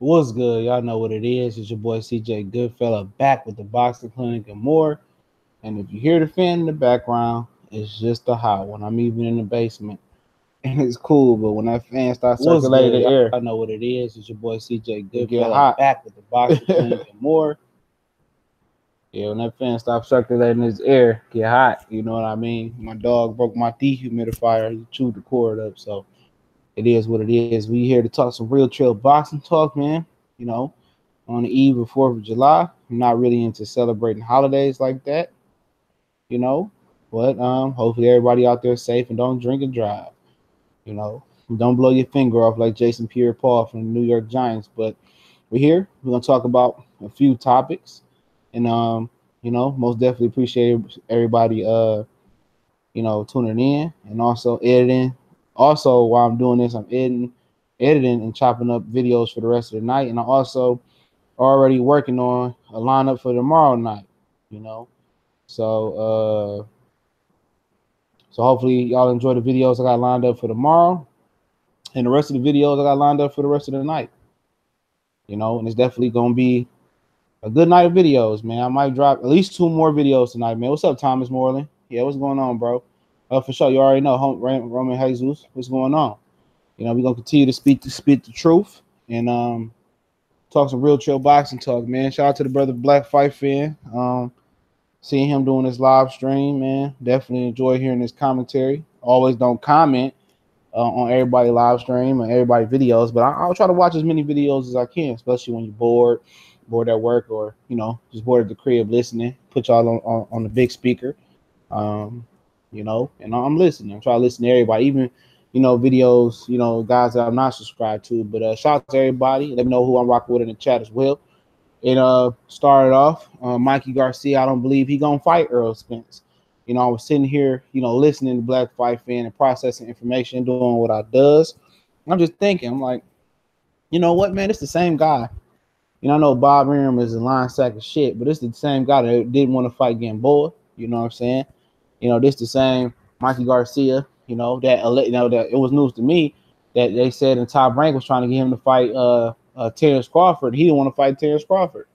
What's good? Y'all know what it is. It's your boy CJ Goodfella back with the Boxing Clinic and more. And if you hear the fan in the background, it's just a hot one. I'm even in the basement and it's cool. But when that fan starts What's circulating good? the air, Y'all y'all know what it is. It's your boy CJ it get Goodfella hot. back with the Boxing Clinic and more. Yeah, when that fan stops circulating his air, get hot. You know what I mean? My dog broke my dehumidifier. He chewed the cord up. So it is what it is. We here to talk some real trail boxing talk, man. You know, on the eve of 4th of July. I'm not really into celebrating holidays like that, you know. But hopefully everybody out there is safe and don't drink and drive, you know. Don't blow your finger off like Jason Pierre-Paul from the New York Giants. But we're here. We're gonna talk about a few topics, and most definitely appreciate everybody tuning in and also editing. Also, while I'm doing this, I'm editing and chopping up videos for the rest of the night, and I also already working on a lineup for tomorrow night, you know. So so hopefully y'all enjoy the videos I got lined up for tomorrow and the rest of the videos I got lined up for the rest of the night. You know, and it's definitely gonna be a good night of videos, man. I might drop at least 2 more videos tonight, man. What's up, Thomas Moreland? Yeah, what's going on, bro? For sure, you already know Roman Jesus. What's going on? You know, we're gonna continue to speak the truth and talk some real chill boxing talk, man. Shout out to the brother Black Fight fan. Seeing him doing this live stream, man. Definitely enjoy hearing his commentary. Always don't comment on everybody live stream and everybody videos, but I'll try to watch as many videos as I can, especially when you're bored at work, or just bored at the crib listening. Put y'all on the big speaker, um, and I'm listening. I'm trying to listen to everybody, even videos, guys that I'm not subscribed to. But shout out to everybody. Let me know who I'm rocking with in the chat as well. It started off Mikey Garcia. I don't believe he gonna fight Errol Spence. I was sitting here, listening to Black Fight Fan and processing information, doing what I does. I'm just thinking, I'm like, you know what, man? It's the same guy. I know Bob Arum is a line sack of shit, but it's the same guy that didn't want to fight Gamboa. You know what I'm saying? This the same Mikey Garcia. That it was news to me that they said in Top Rank was trying to get him to fight Terrence Crawford. He didn't want to fight Terrence Crawford.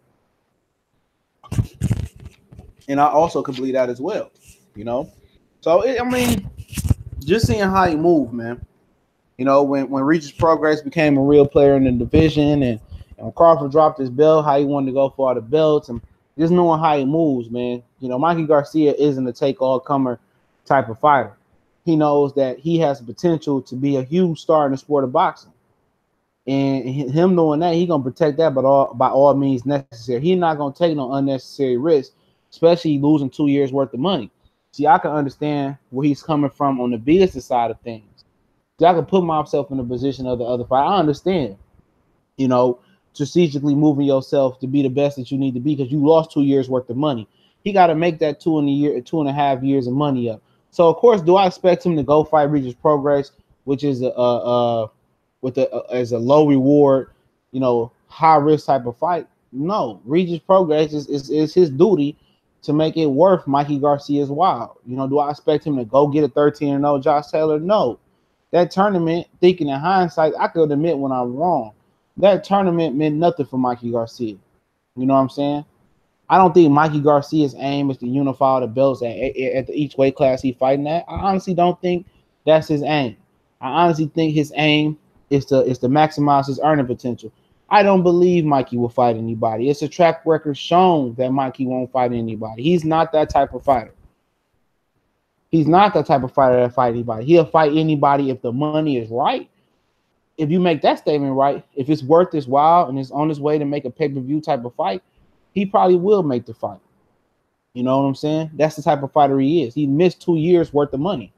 And I also could believe that as well, you know. So I mean, just seeing how he moved, man. When Regis Progress became a real player in the division, and Crawford dropped his belt, how he wanted to go for all the belts, and just knowing how he moves, man. Mikey Garcia isn't a take all comer type of fighter. He knows that he has the potential to be a huge star in the sport of boxing. And him knowing that, he gonna protect that, but by all means necessary. He's not gonna take no unnecessary risk, especially losing 2 years worth of money. See, I can understand where he's coming from on the business side of things. See, I can put myself in the position of the other fight. I understand, strategically moving yourself to be the best that you need to be because you lost 2 years worth of money. He got to make that 2.5 years of money up. So of course, do I expect him to go fight Regis Progress, which is as a low reward, high risk type of fight? No, Regis Progress is his duty to make it worth Mikey Garcia's while. Do I expect him to go get a 13-0 Josh Taylor? No. That tournament, thinking in hindsight, I could admit when I'm wrong. That tournament meant nothing for Mikey Garcia. You know what I'm saying? I don't think Mikey Garcia's aim is to unify the belts at each weight class he's fighting at. I honestly don't think that's his aim. I honestly think his aim is to maximize his earning potential. I don't believe Mikey will fight anybody. It's a track record shown that Mikey won't fight anybody. He's not that type of fighter. He's not the type of fighter that fight anybody. He'll fight anybody if the money is right. If you make that statement right, if it's worth his while and it's on his way to make a pay-per-view type of fight, he probably will make the fight. You know what I'm saying? That's the type of fighter he is. He missed 2 years worth of money.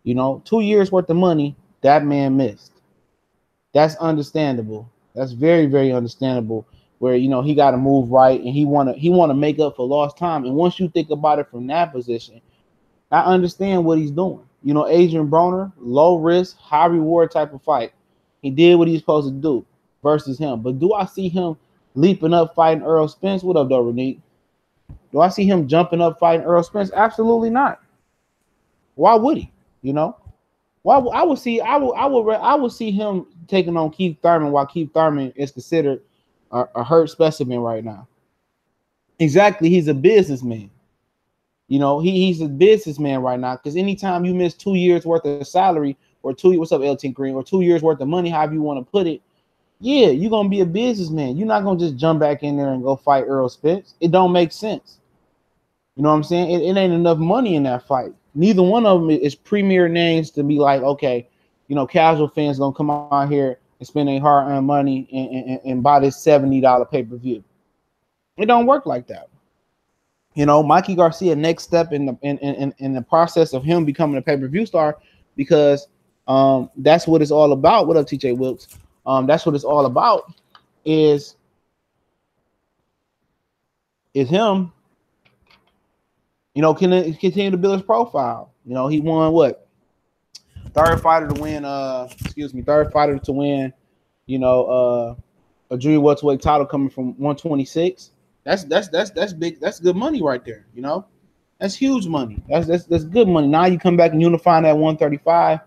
2 years worth of money that man missed. That's understandable. That's very, very understandable. Where he got to move right and he wanna make up for lost time. And once you think about it from that position, I understand what he's doing. Adrian Broner, low risk, high reward type of fight. He did what he's supposed to do versus him. But do I see him leaping up fighting Errol Spence? What up, though, Renique? Do I see him jumping up fighting Errol Spence? Absolutely not. Why would he? Well, I would see him taking on Keith Thurman while Keith Thurman is considered a hurt specimen right now. Exactly, he's a businessman. He's a businessman right now because anytime you miss 2 years worth of salary or what's up, LT Green, or 2 years worth of money, however you want to put it, yeah, you're gonna be a businessman. You're not gonna just jump back in there and go fight Errol Spence. It don't make sense. You know what I'm saying? It ain't enough money in that fight. Neither one of them is premier names to be like, okay, casual fans gonna come out here and spend their hard-earned money and buy this $70 pay-per-view. It don't work like that. Mikey Garcia, next step in the process of him becoming a pay-per-view star, because that's what it's all about. What up, TJ Wilkes? That's what it's all about. Is him, can continue to build his profile. He won what? Third fighter to win. Third fighter to win. A junior welterweight title coming from 126. That's big. That's good money right there. That's huge money. That's good money. Now you come back and unify that 135.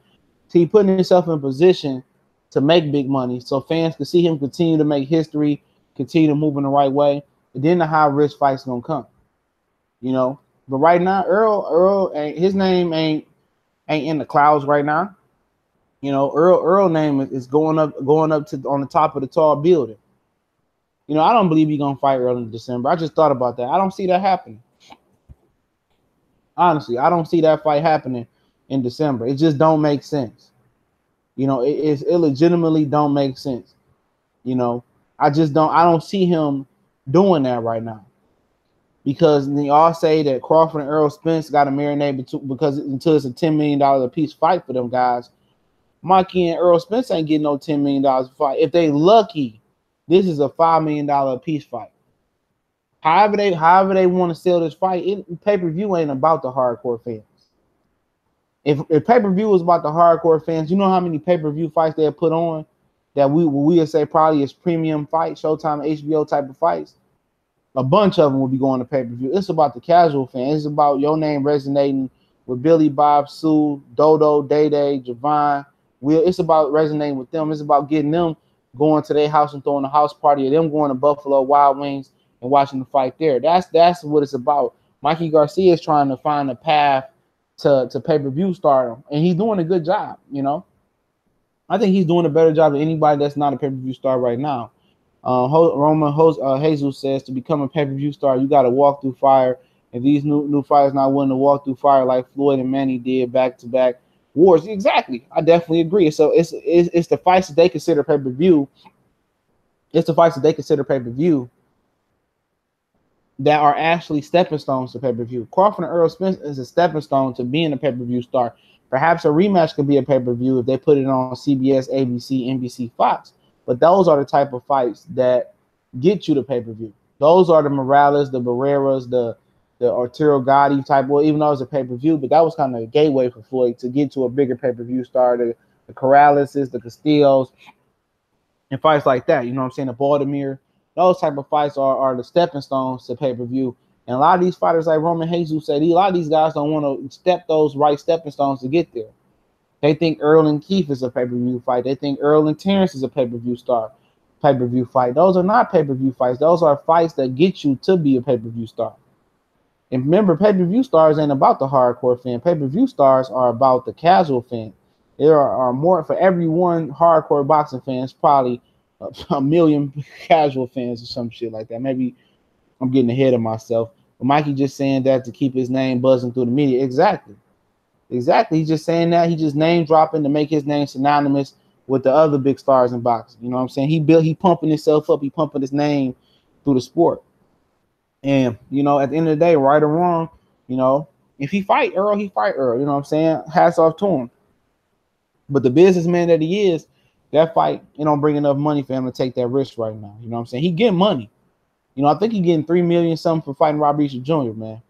So you putting yourself in a position to make big money, so fans can see him continue to make history, continue to move in the right way, and then the high risk fights gonna come. But right now, Errol, his name ain't in the clouds right now. Errol name is going up to on the top of the tall building. I don't believe he's gonna fight Errol in December. I just thought about that. I don't see that happening. Honestly, I don't see that fight happening in December. It just don't make sense. It illegitimately don't make sense. I don't see him doing that right now. Because they all say that Crawford and Errol Spence got to marinate because until it's a $10 million a piece fight for them guys, Mikey and Errol Spence ain't getting no $10 million a fight. If they lucky, this is a $5 million a piece fight. However they want to sell this fight, pay-per-view ain't about the hardcore fans. If pay-per-view was about the hardcore fans, you know how many pay-per-view fights they have put on that we would say probably is premium fight, Showtime, HBO type of fights. A bunch of them will be going to pay-per-view. It's about the casual fan. It's about your name resonating with Billy, Bob, Sue, Dodo, Day-Day, Javon. It's about resonating with them. It's about getting them going to their house and throwing a house party, or them going to Buffalo Wild Wings and watching the fight there. That's what it's about. Mikey Garcia is trying to find a path to pay-per-view stardom, and he's doing a good job. I think he's doing a better job than anybody that's not a pay-per-view star right now. Jesus says to become a pay-per-view star, you got to walk through fire. And these new fighters not willing to walk through fire like Floyd and Manny did back-to-back wars. Exactly. I definitely agree. So it's the fights that they consider pay-per-view. It's the fights that they consider pay-per-view that are actually stepping stones to pay-per-view. Crawford and Errol Spence is a stepping stone to being a pay-per-view star. Perhaps a rematch could be a pay-per-view if they put it on CBS, ABC, NBC, Fox. But those are the type of fights that get you the pay-per-view. Those are the Morales, the Barreras, the Arturo Gotti type. Well, even though it was a pay-per-view, but that was kind of a gateway for Floyd to get to a bigger pay-per-view star. The Corraleses, the Castillos, and fights like that. You know what I'm saying? The Baltimore. Those type of fights are the stepping stones to pay-per-view. And a lot of these fighters, like Roman Jesus said, a lot of these guys don't want to step those right stepping stones to get there. They think Errol and Keith is a pay-per-view fight. They think Errol and Terrence is a pay-per-view pay-per-view fight. Those are not pay-per-view fights. Those are fights that get you to be a pay-per-view star. And remember, pay-per-view stars ain't about the hardcore fan. Pay-per-view stars are about the casual fan. There are more, for every one hardcore boxing fan, it's probably a million casual fans or some shit like that. Maybe I'm getting ahead of myself. But Mikey just saying that to keep his name buzzing through the media. Exactly. He's just saying that. He just name dropping to make his name synonymous with the other big stars in boxing. You know what I'm saying? He pumping himself up. He pumping his name through the sport. And, at the end of the day, right or wrong, if he fight Errol, he fight Errol. You know what I'm saying? Hats off to him. But the businessman that he is, that fight, don't bring enough money for him to take that risk right now. You know what I'm saying? He getting money. I think he getting $3 million something for fighting Robert Easter Jr., man.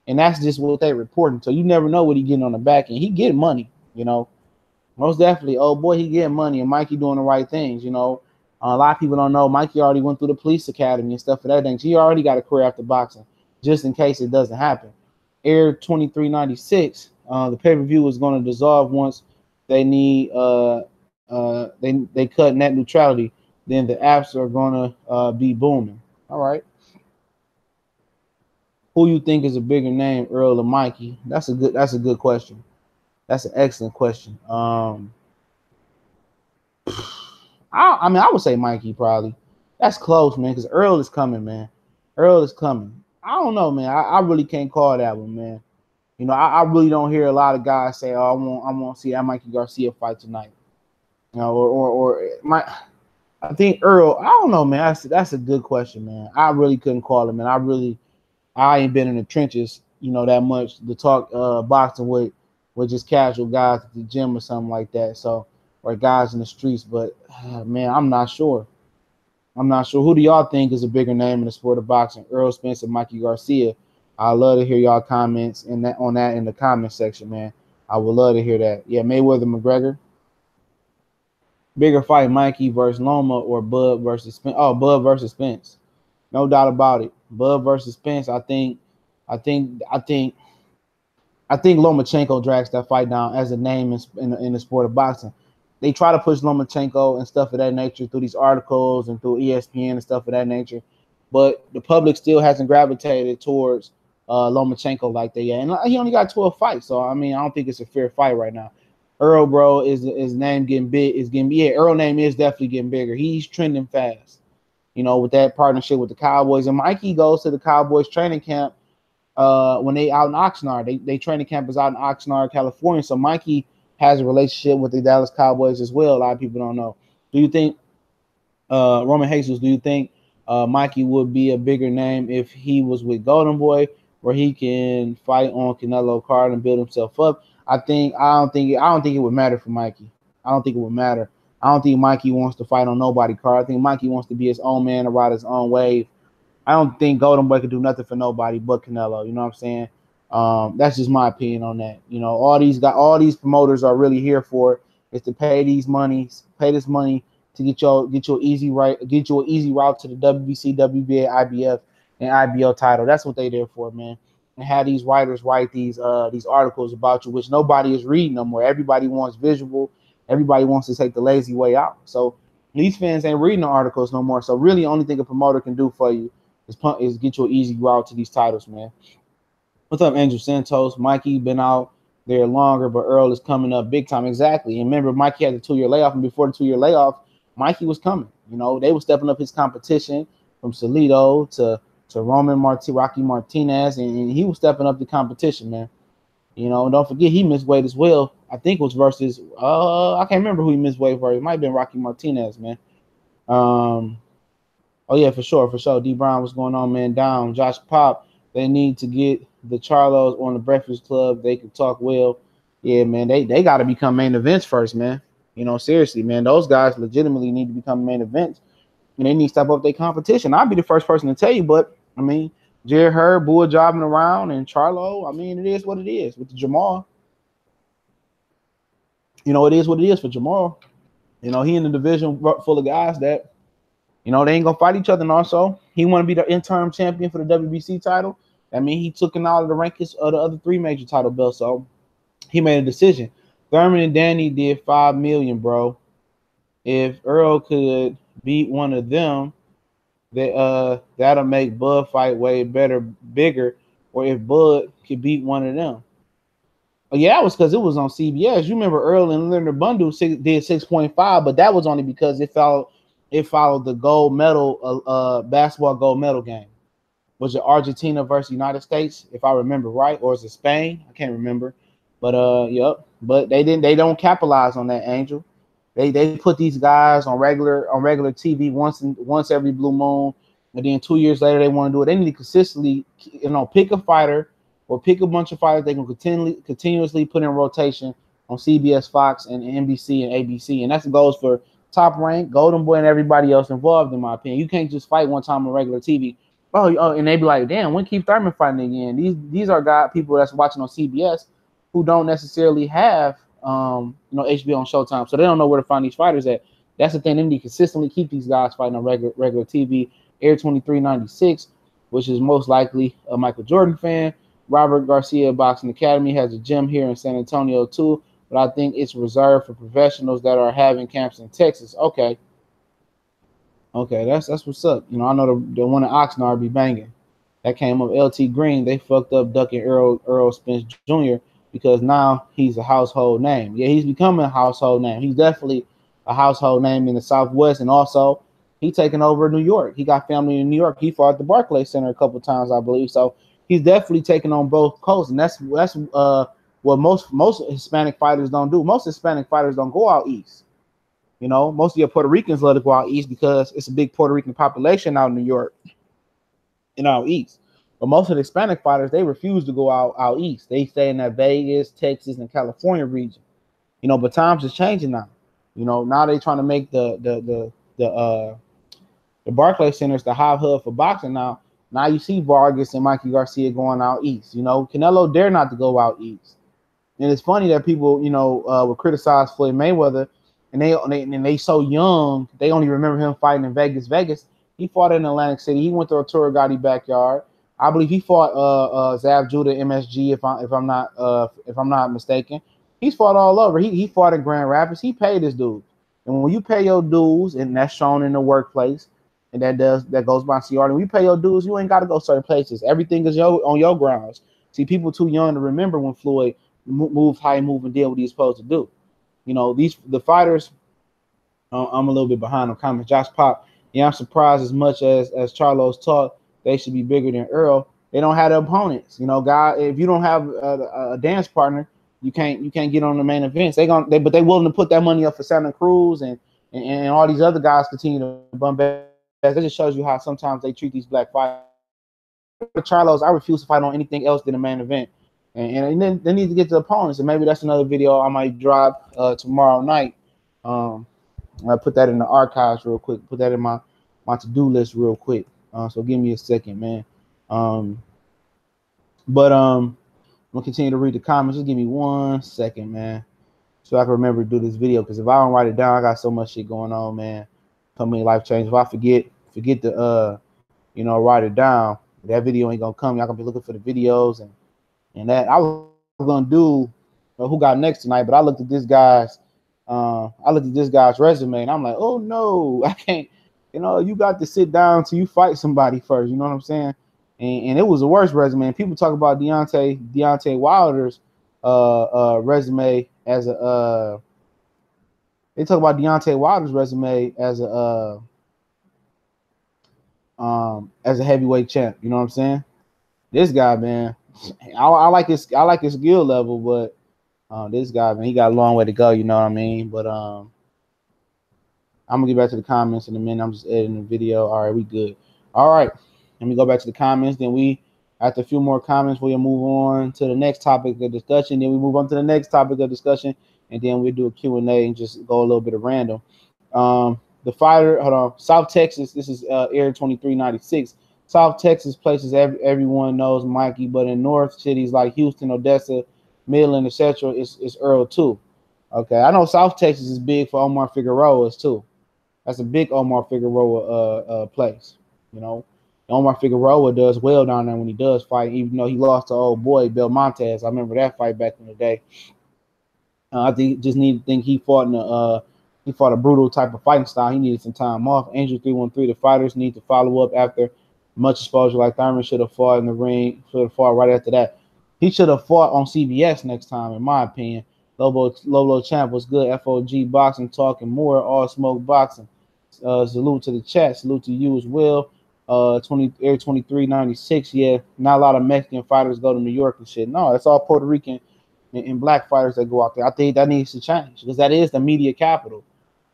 And that's just what they reporting. So you never know what he getting on the back end. He getting money, Most definitely. Oh boy, he getting money, and Mikey doing the right things, A lot of people don't know Mikey already went through the police academy and stuff for that thing. He already got a career after boxing, just in case it doesn't happen. Air 2396, the pay-per-view is going to dissolve once they need they cut net neutrality, then the apps are gonna be booming. All right. Who you think is a bigger name, Earl or Mikey? That's a good question. That's an excellent question. I mean, I would say Mikey probably. That's close, man, because Earl is coming, man. Earl is coming. I don't know, man. I really can't call that one, man. You know, I really don't hear a lot of guys say, "Oh, I want to see that Mikey Garcia fight tonight." You know, or my. I think Earl. I don't know, man. That's a good question, man. I really couldn't call him, man. I ain't been in the trenches, you know, that much to talk boxing with just casual guys at the gym or something like that. So, or guys in the streets. But man, I'm not sure. I'm not sure. Who do y'all think is a bigger name in the sport of boxing? Earl Spence or Mikey Garcia? I love to hear y'all comments on that in the comment section, man. I would love to hear that. Yeah, Mayweather McGregor. Bigger fight, Mikey versus Loma or Bud versus Spence? Oh, Bud versus Spence. No doubt about it. Bud versus Spence. I think Lomachenko drags that fight down as a name in the sport of boxing. They try to push Lomachenko and stuff of that nature through these articles and through ESPN and stuff of that nature, but the public still hasn't gravitated towards Lomachenko like that yet. And he only got 12 fights, so I mean, I don't think it's a fair fight right now. Earl, bro, is name getting big? Earl name is definitely getting bigger. He's trending fast, you know, with that partnership with the Cowboys. And Mikey goes to the Cowboys training camp when they out in Oxnard. They training camp is out in Oxnard, California. So Mikey has a relationship with the Dallas Cowboys as well. A lot of people don't know. Do you think Roman Jesus? Do you think Mikey would be a bigger name if he was with Golden Boy, where he can fight on Canelo card and build himself up? I don't think it would matter for Mikey. I don't think it would matter. I don't think Mikey wants to fight on nobody card. I think Mikey wants to be his own man and ride his own wave. I don't think Golden Boy could do nothing for nobody but Canelo. You know what I'm saying? That's just my opinion on that. You know, all these promoters are really here for is to pay this money to get you an easy route to the WBC, WBA, IBF, and IBO title. That's what they there for, man. And have these writers write these articles about you, which nobody is reading no more. Everybody wants visual. Everybody wants to take the lazy way out. So these fans ain't reading the articles no more. So really, the only thing a promoter can do for you is get you an easy route to these titles, man. What's up, Angel Santos? Mikey been out there longer, but Earl is coming up big time. Exactly. And remember, Mikey had the 2-year layoff, and before the 2-year layoff, Mikey was coming. You know, they were stepping up his competition from Salido to Rocky Martinez, and he was stepping up the competition, man. You know, and don't forget he missed weight as well. I think it was versus I can't remember who he missed weight for. It might have been Rocky Martinez, man. Oh yeah, for sure. D Brown, what's going on, man? Down. Josh Pop, they need to get the Charlos on the Breakfast Club. They can talk well. Yeah, man, they got to become main events first, man. You know, seriously, man, those guys legitimately need to become main events, and they need to step up their competition. I'll be the first person to tell you, but I mean, Jarrett Hurd, Bull jobbing around, and Charlo. I mean, it is what it is with the Jermell. You know, it is what it is for Jermell. You know, he in the division full of guys that, you know, they ain't gonna fight each other. And also, he want to be the interim champion for the WBC title. I mean, he took him out of the rankings of the other 3 major title belts. So he made a decision. Thurman and Danny did $5 million, bro. If Earl could beat one of them, that'll make Bud fight way bigger. Or if Bud could beat one of them. Oh, yeah, it was because it was on CBS. You remember Earl and Leonard Bundle did 6.5, but that was only because it followed the gold medal, basketball gold medal game. Was it Argentina versus United States, if I remember right, or is it Spain? I can't remember. But yep. But they don't capitalize on that, Angel. They put these guys on regular TV once every blue moon, and then 2 years later they want to do it. They need to consistently, you know, pick a fighter or pick a bunch of fighters they can continuously put in rotation on CBS, Fox, and NBC and ABC, and that goes for Top Rank, Golden Boy, and everybody else involved. In my opinion, you can't just fight one time on regular TV. Oh, and they be like, damn, when Keith Thurman fighting again? These are people that's watching on CBS who don't necessarily have HBO on Showtime, so they don't know where to find these fighters at. That's the thing. They need to consistently keep these guys fighting on regular TV. Air 2396, which is most likely a Michael Jordan fan. Robert Garcia Boxing Academy has a gym here in San Antonio too. but I think it's reserved for professionals that are having camps in Texas. Okay, that's what's up. You know, I know the one in Oxnard be banging. That came up LT Green. They fucked up ducking Errol Spence Jr. because now he's a household name. Yeah, he's becoming a household name. He's definitely a household name in the Southwest, and also he taking over New York. He got family in New York. He fought at the Barclays Center a couple times, I believe. So he's definitely taking on both coasts, and that's what most Hispanic fighters don't do. Most Hispanic fighters don't go out east. You know, most of your Puerto Ricans love to go out east because it's a big Puerto Rican population out in New York and out east. But most of the Hispanic fighters, they refuse to go out east. They stay in that Vegas, Texas, and California region. You know, but times is changing now. You know, now they trying to make the Barclays Centers the hot hub for boxing now. Now you see Vargas and Mikey Garcia going out east. You know, Canelo dare not to go out east. And it's funny that people, you know, will criticize Floyd Mayweather, and they so young, they only remember him fighting in Vegas. He fought in Atlantic City. He went to a Turagati backyard. I believe he fought Zav Judah MSG if I'm not mistaken. He's fought all over. He fought in Grand Rapids. He paid his dues. And when you pay your dues, and that's shown in the workplace, and that goes by CR. When you pay your dues, you ain't got to go certain places. Everything is on your grounds. See, people too young to remember when Floyd moved how he moved and did what he was supposed to do. You know, the fighters. I'm a little bit behind on comments. Josh Pop. Yeah, I'm surprised as much as Charlo's taught they should be bigger than Errol. They don't have the opponents. You know, if you don't have a dance partner, you can't get on the main events. But they willing to put that money up for Santa Cruz and all these other guys continue to bump back. That just shows you how sometimes they treat these black fighters. Charlos, I refuse to fight on anything else than the main event. And then they need to get to the opponents, and maybe that's another video I might drop tomorrow night. I put that in the archives real quick. Put that in my to-do list real quick. So give me a second, man. I'm gonna continue to read the comments. Just give me 1 second, man, so I can remember to do this video. Because if I don't write it down, I got so much shit going on, man. So many life changes. If I forget to write it down, that video ain't gonna come. Y'all gonna be looking for the videos and that. I was gonna do who got next tonight, but I looked at this guy's resume, and I'm like, oh no, I can't. You know, you got to sit down till you fight somebody first. You know what I'm saying? And it was the worst resume. And people talk about Deontay Wilder's resume as a they talk about Deontay Wilder's resume as a heavyweight champ. You know what I'm saying? This guy, man, I like his skill level, but this guy, man, he got a long way to go. You know what I mean? But I'm gonna get back to the comments in a minute. I'm just editing the video. All right, we good. All right, let me go back to the comments. Then after a few more comments, we'll move on to the next topic of discussion. Then we move on to the next topic of discussion, and then we'll do a Q&A and just go a little bit of random. The fighter, hold on, South Texas. This is Air 2396. South Texas places everyone knows Mikey, but in North cities like Houston, Odessa, Midland, etc., it's Earl too. Okay, I know South Texas is big for Omar Figueroa's too. That's a big Omar Figueroa place. You know, Omar Figueroa does well down there when he does fight, even though he lost to old boy Belmontes. I remember that fight back in the day. I think he fought a brutal type of fighting style. He needed some time off. Angel 313, the fighters need to follow up after much exposure. Like Thurman should have fought in the ring. Should have fought right after that. He should have fought on CBS next time, in my opinion. Lobo Champ was good. FOG boxing, talking more. All smoke boxing. Salute to the chat. Salute to you as well. Air 2396. Yeah, not a lot of Mexican fighters go to New York and shit. No, it's all Puerto Rican and black fighters that go out there. I think that needs to change because that is the media capital,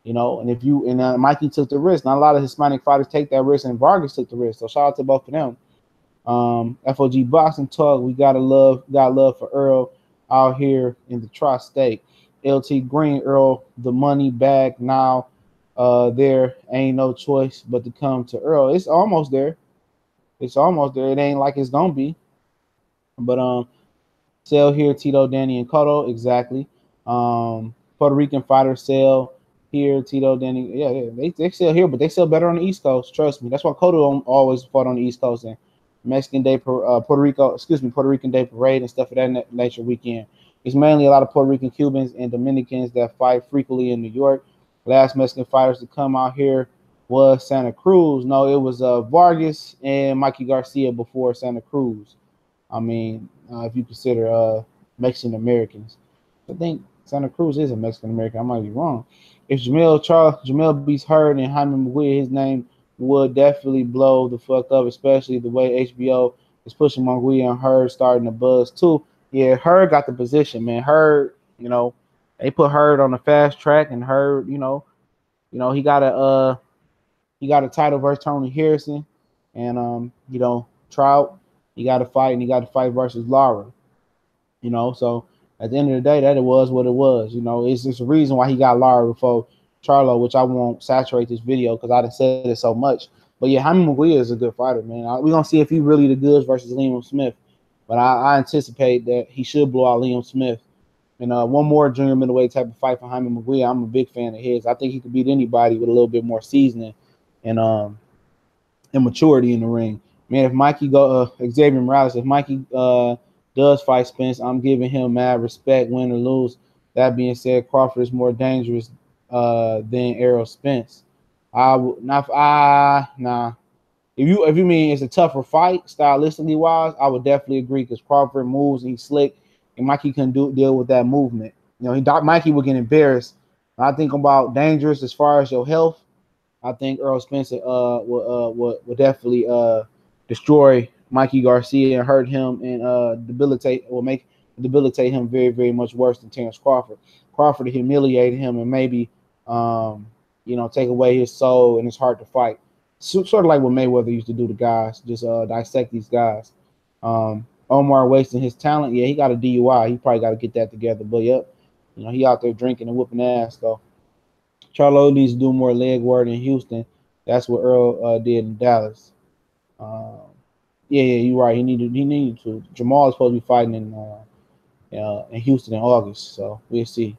you know. And Mikey took the risk. Not a lot of Hispanic fighters take that risk, and Vargas took the risk. So shout out to both of them. FOG boxing talk. We got love for Earl out here in the tri-state. LT Green, Earl, the money back now. There ain't no choice but to come to Earl. It's almost there. It ain't like it's gonna be. But sell here, Tito, Danny, and Cotto. Exactly. Puerto Rican fighters sell here, Tito, Danny. Yeah, they sell here, but they sell better on the East Coast. Trust me. That's why Cotto always fought on the East Coast and Puerto Rican Day Parade and stuff of that nature weekend. It's mainly a lot of Puerto Rican, Cubans, and Dominicans that fight frequently in New York. Last Mexican fighters to come out here was Santa Cruz. No, it was Vargas and Mikey Garcia before Santa Cruz. I mean, if you consider Mexican Americans, I think Santa Cruz is a Mexican American. I might be wrong. If Jermell beats Hurd and Jaime Munguia, his name would definitely blow the fuck up, especially the way HBO is pushing Munguia and Hurd starting to buzz too. Yeah, Hurd got the position, man. Hurd, they put Hurd on the fast track, and Hurd, he got a title versus Tony Harrison, and Trout, he got to fight, and he got to fight versus Lara. So at the end of the day, that it was what it was. It's just a reason why he got Lara before Charlo, which I won't saturate this video because I done said it so much. But yeah, Jaime Munguia is a good fighter, man. We're gonna see if he really the goods versus Liam Smith. But I anticipate that he should blow out Liam Smith. And one more junior middleweight type of fight for Jaime Munguia. I'm a big fan of his. I think he could beat anybody with a little bit more seasoning and maturity in the ring. Man, if Mikey Xavier Morales, if Mikey does fight Spence, I'm giving him mad respect, win or lose. That being said, Crawford is more dangerous than Errol Spence. Nah. If you mean it's a tougher fight, stylistically wise, I would definitely agree because Crawford moves and he's slick, and Mikey can deal with that movement. Mikey would get embarrassed. I think about dangerous as far as your health. I think Errol Spence will definitely destroy Mikey Garcia and hurt him and debilitate him very, very much worse than Terrence Crawford. Crawford humiliated him and maybe take away his soul and his heart to fight. Sort of like what Mayweather used to do to guys, just dissect these guys. Omar wasting his talent. Yeah, he got a DUI. He probably got to get that together. But yep, he out there drinking and whooping ass though. Charlo needs to do more leg work in Houston. That's what Errol did in Dallas. Yeah, you're right. He needed to. Jermell is supposed to be fighting in Houston in August, so we'll see.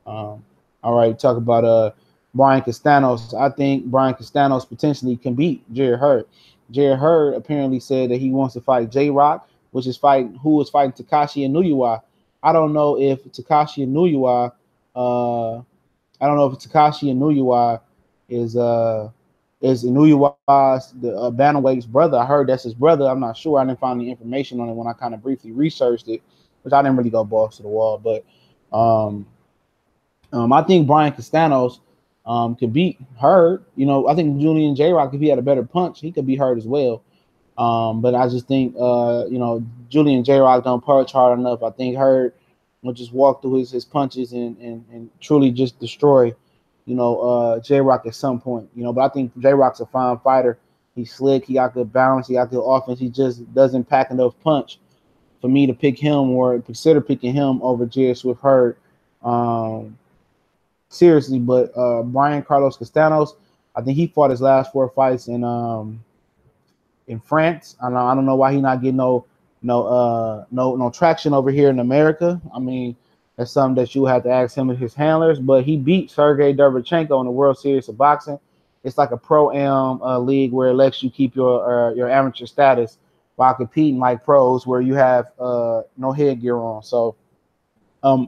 All right, talk about Brian Castanos. I think Brian Castanos potentially can beat Jarrett Hurd. Jarrett Hurd apparently said that he wants to fight J-Rock, who is fighting Takashi Inouye. I don't know if Takashi Inouye is Inouye's the bantamweight's brother. I heard that's his brother. I'm not sure. I didn't find any information on it when I kind of briefly researched it, which I didn't really go balls to the wall. But I think Brian Castanos could beat Hurd. I think Julian J-Rock, if he had a better punch, he could beat Hurd as well. But I just think Julian J-Rock don't punch hard enough. I think Hurd will just walk through his punches and truly just destroy J-Rock at some point. But I think J-Rock's a fine fighter. He's slick. He got good balance. He got good offense. He just doesn't pack enough punch for me to pick him or consider picking him over Jarrett Swift Hurd. Seriously, but Brian Carlos Castanos, I think he fought his last 4 fights in France. I don't know why he not getting no traction over here in America. I mean, that's something that you have to ask him and his handlers. But he beat Sergey Derevchenko in the World Series of Boxing. It's like a pro-am league where it lets you keep your amateur status while competing like pros, where you have no headgear on. So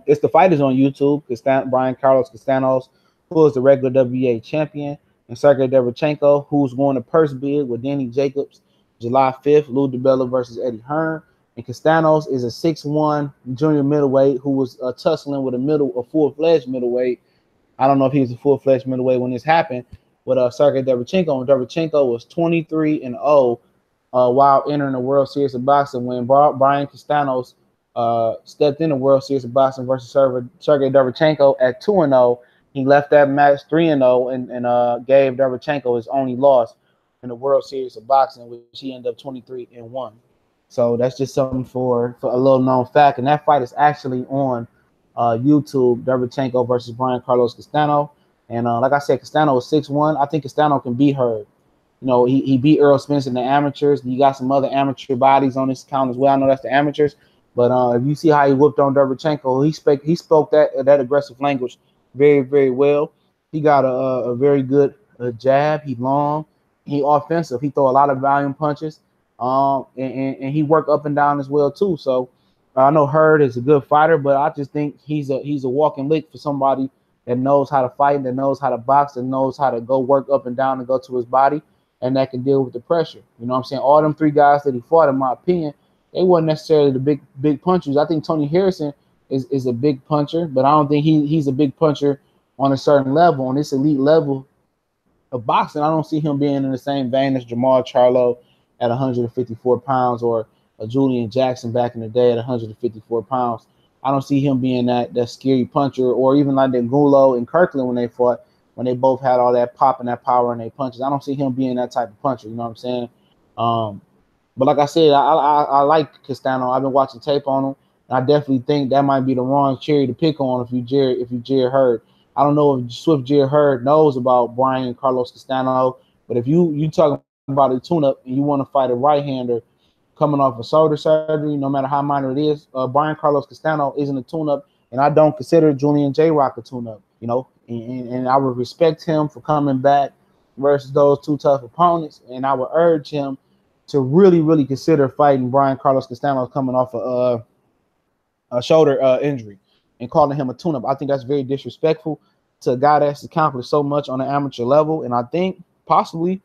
it's the fighters on YouTube. Brian Carlos Castanos, who is the regular WBA champion, and Sergey Derevchenko, who's going to purse bid with Danny Jacobs July 5th, Lou DiBella versus Eddie Hearn. And Castanos is a 6'1" junior middleweight who was tussling with a full-fledged middleweight. I don't know if he was a full-fledged middleweight when this happened, but Sergey Derevchenko. And Derevchenko was 23-0 while entering the World Series of Boxing when Brian Castanos stepped in the World Series of Boxing versus Sergey Derevchenko at 2-0. He left that match 3-0 and gave Derevchenko his only loss in the World Series of Boxing, which he ended up 23-1. So that's just something for a little known fact. And that fight is actually on YouTube, Derevchenko versus Brian Carlos Castano. And like I said, Castano is 6'1". I think Castano can beat Hurd. He beat Errol Spence in the amateurs. You got some other amateur bodies on this count as well. I know that's the amateurs. But if you see how he whooped on Derevchenko, he spoke that aggressive language very, very well. He got a very good jab. He long. He offensive. He throw a lot of volume punches. And he worked up and down as well too. So I know Hurd is a good fighter, but I just think he's a walking lick for somebody that knows how to fight, that knows how to box, that knows how to go work up and down and go to his body, and that can deal with the pressure. You know what I'm saying? All them three guys that he fought, in my opinion, they weren't necessarily the big punchers. I think Tony Harrison is a big puncher, but I don't think he's a big puncher on a certain level, on this elite level of boxing. I don't see him being in the same vein as Jermell Charlo at 154 pounds, or a Julian Jackson back in the day at 154 pounds. I don't see him being that scary puncher, or even like that Gulo and Kirkland when they fought, when they both had all that pop and that power in their punches. I don't see him being that type of puncher. You know what I'm saying? But like I said, I like Castano. I've been watching tape on him, and I definitely think that might be the wrong cherry to pick on if you Jarrett Hurd. I don't know if Swift Jarrett Hurd knows about Brian Carlos Castano, but if you talking about a tune-up and you want to fight a right-hander coming off of shoulder surgery, no matter how minor it is, Brian Carlos Castano isn't a tune-up, and I don't consider Julian J. Rock a tune-up, you know, and I would respect him for coming back versus those two tough opponents, and I would urge him to really, really consider fighting Brian Carlos Castano coming off a shoulder injury and calling him a tune-up. I think that's very disrespectful to a guy that's accomplished so much on an amateur level, and I think possibly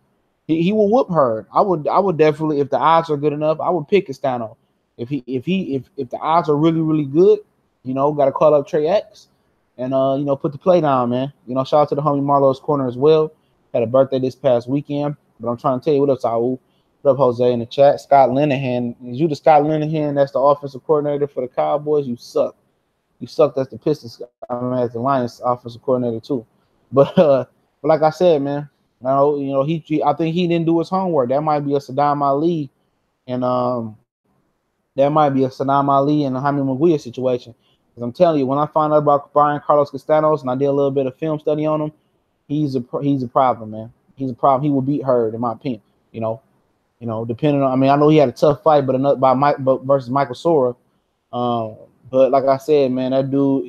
he will whoop Hurd. I would definitely, if the odds are good enough, I would pick Castano. If the odds are really, really good, you know, got to call up Trey X and you know, put the play down, man. You know, shout out to the homie Marlo's Corner as well. Had a birthday this past weekend, but I'm trying to tell you, what up, Saul? What up, Jose, in the chat? Scott Linehan. Is you the Scott Linehan that's the offensive coordinator for the Cowboys? You suck. You sucked as the Pistons. I'm as the Lions offensive coordinator too. But like I said, man, you know, I think he didn't do his homework. That might be a Saddam Ali, and that might be a Saddam Ali and a Jaime Munguia situation. Because I'm telling you, when I found out about Brian Carlos Castanos and I did a little bit of film study on him, he's a problem, man. He's a problem. He will beat Hurd, in my opinion. You know, depending on. I mean, I know he had a tough fight, but versus Michael Sora. But like I said, man, that dude,